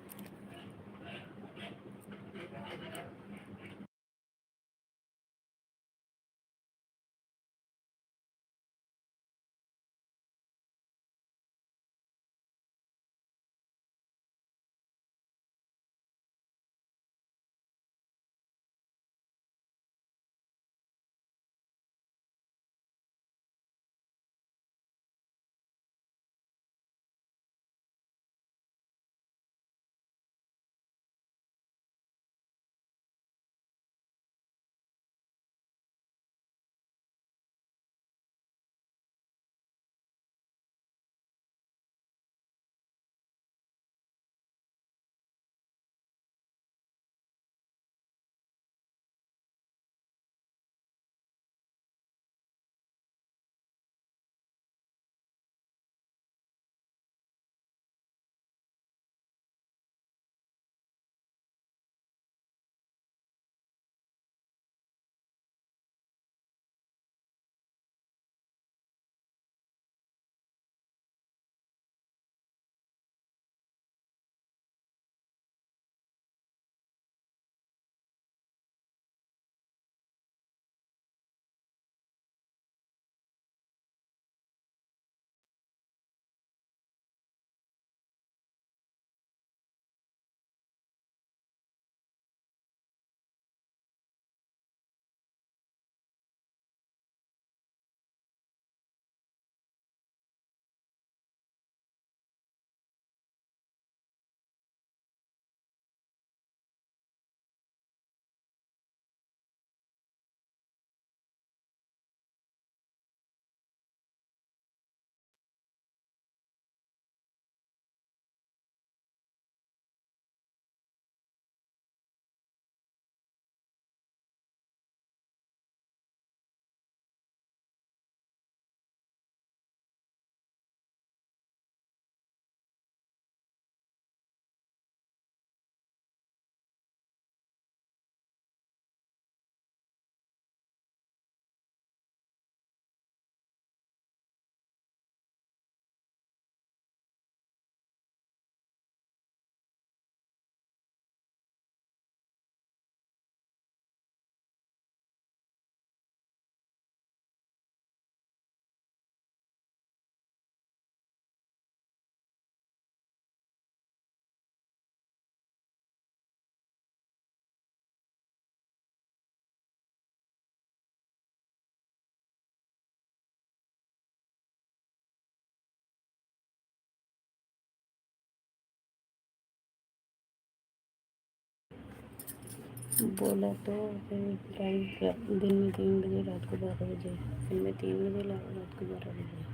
बोला तो फिर टाइम दिन में 3 बजे, रात को 12 बजे, दिन में 3 बजे, रात को 12 बजे।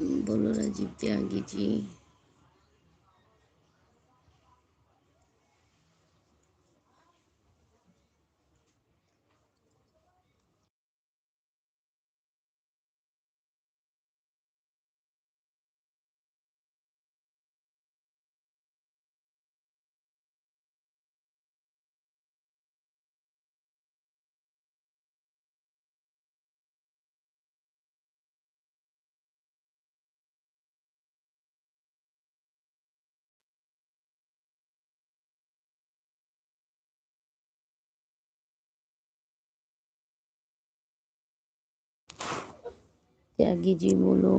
बोलो राजीव त्यागी जी। त्यागी जी बोलो।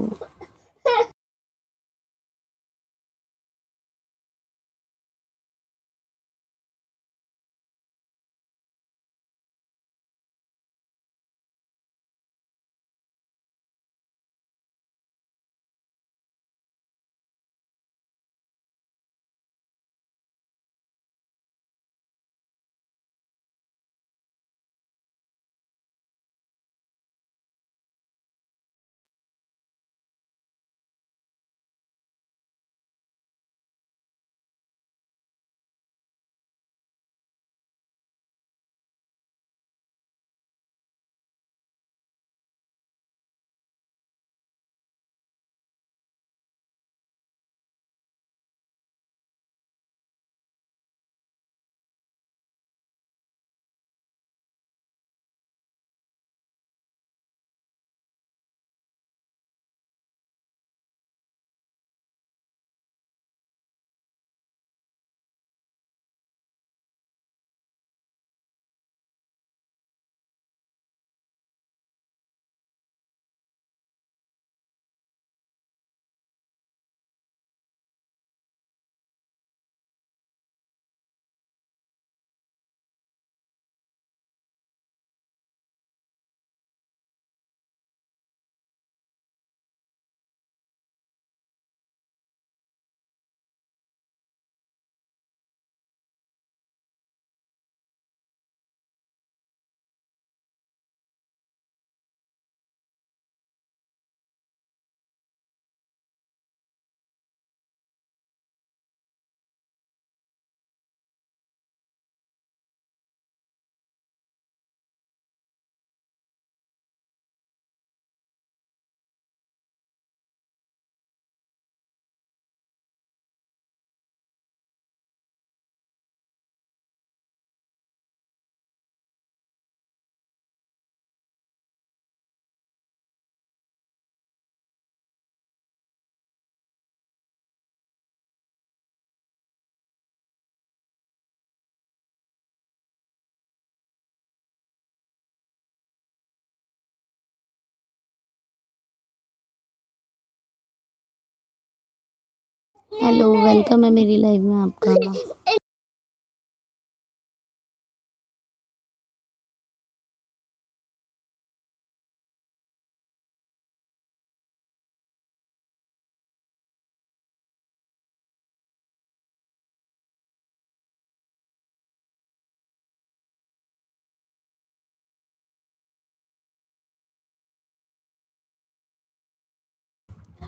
हेलो, वेलकम है मेरी लाइव में आपका।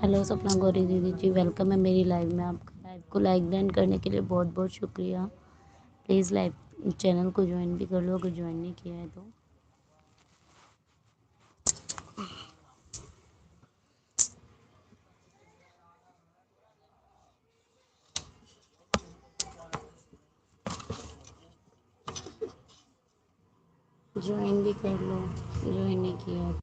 हेलो सपना गौरी दीदी जी, वेलकम है मेरी लाइव में आपका। लाइव को लाइक डन करने के लिए बहुत बहुत शुक्रिया। प्लीज़ लाइव चैनल को ज्वाइन भी कर लो अगर ज्वाइन नहीं किया है तो। ज्वाइन भी कर लो, ज्वाइन नहीं किया है।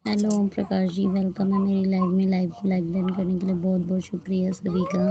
हेलो ओम प्रकाश जी, वेलकम है मेरी लाइव में। लाइव को लाइक डन करने के लिए बहुत बहुत शुक्रिया सभी का।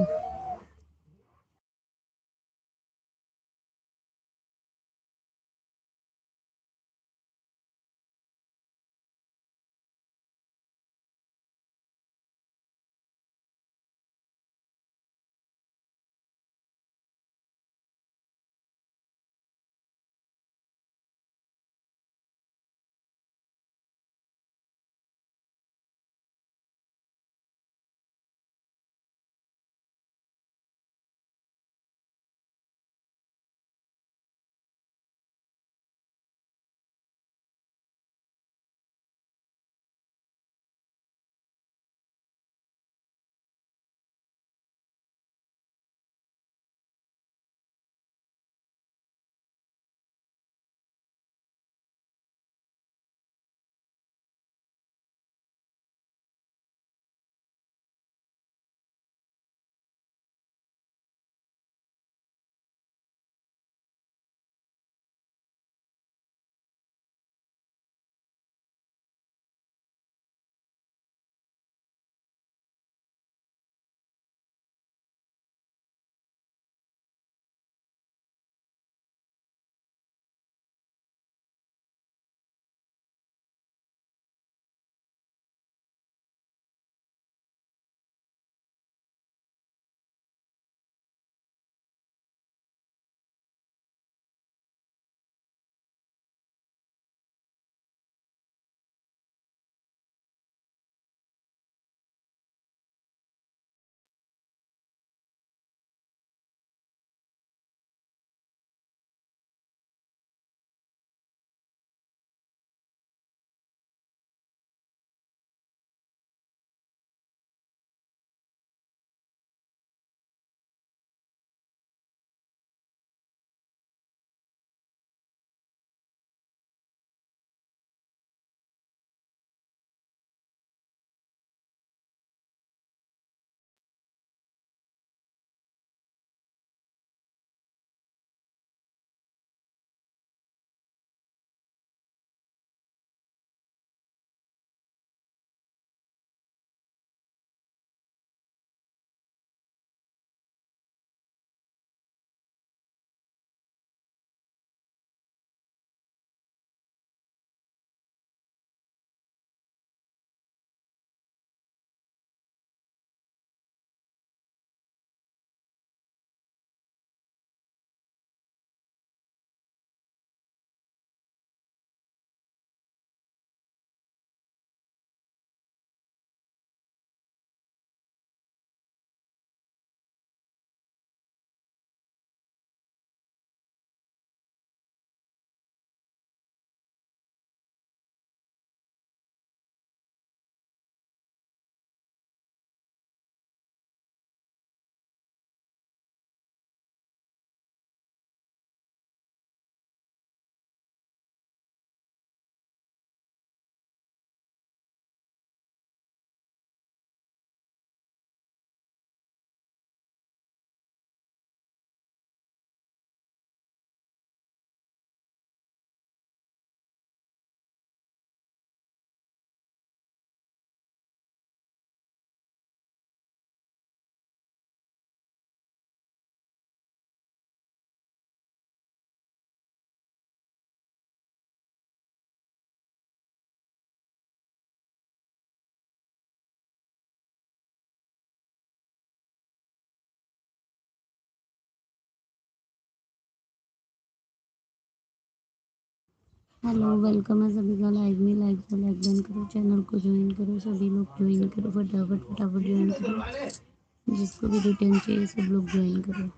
हेलो वेलकम है सभी का लाइव में। लाइव को लाइक डन करो, चैनल को ज्वाइन करो, सभी लोग ज्वाइन करो, फटाफट फटाफट ज्वाइन करो। जिसको भी डिटेल चाहिए सब लोग ज्वाइन करो।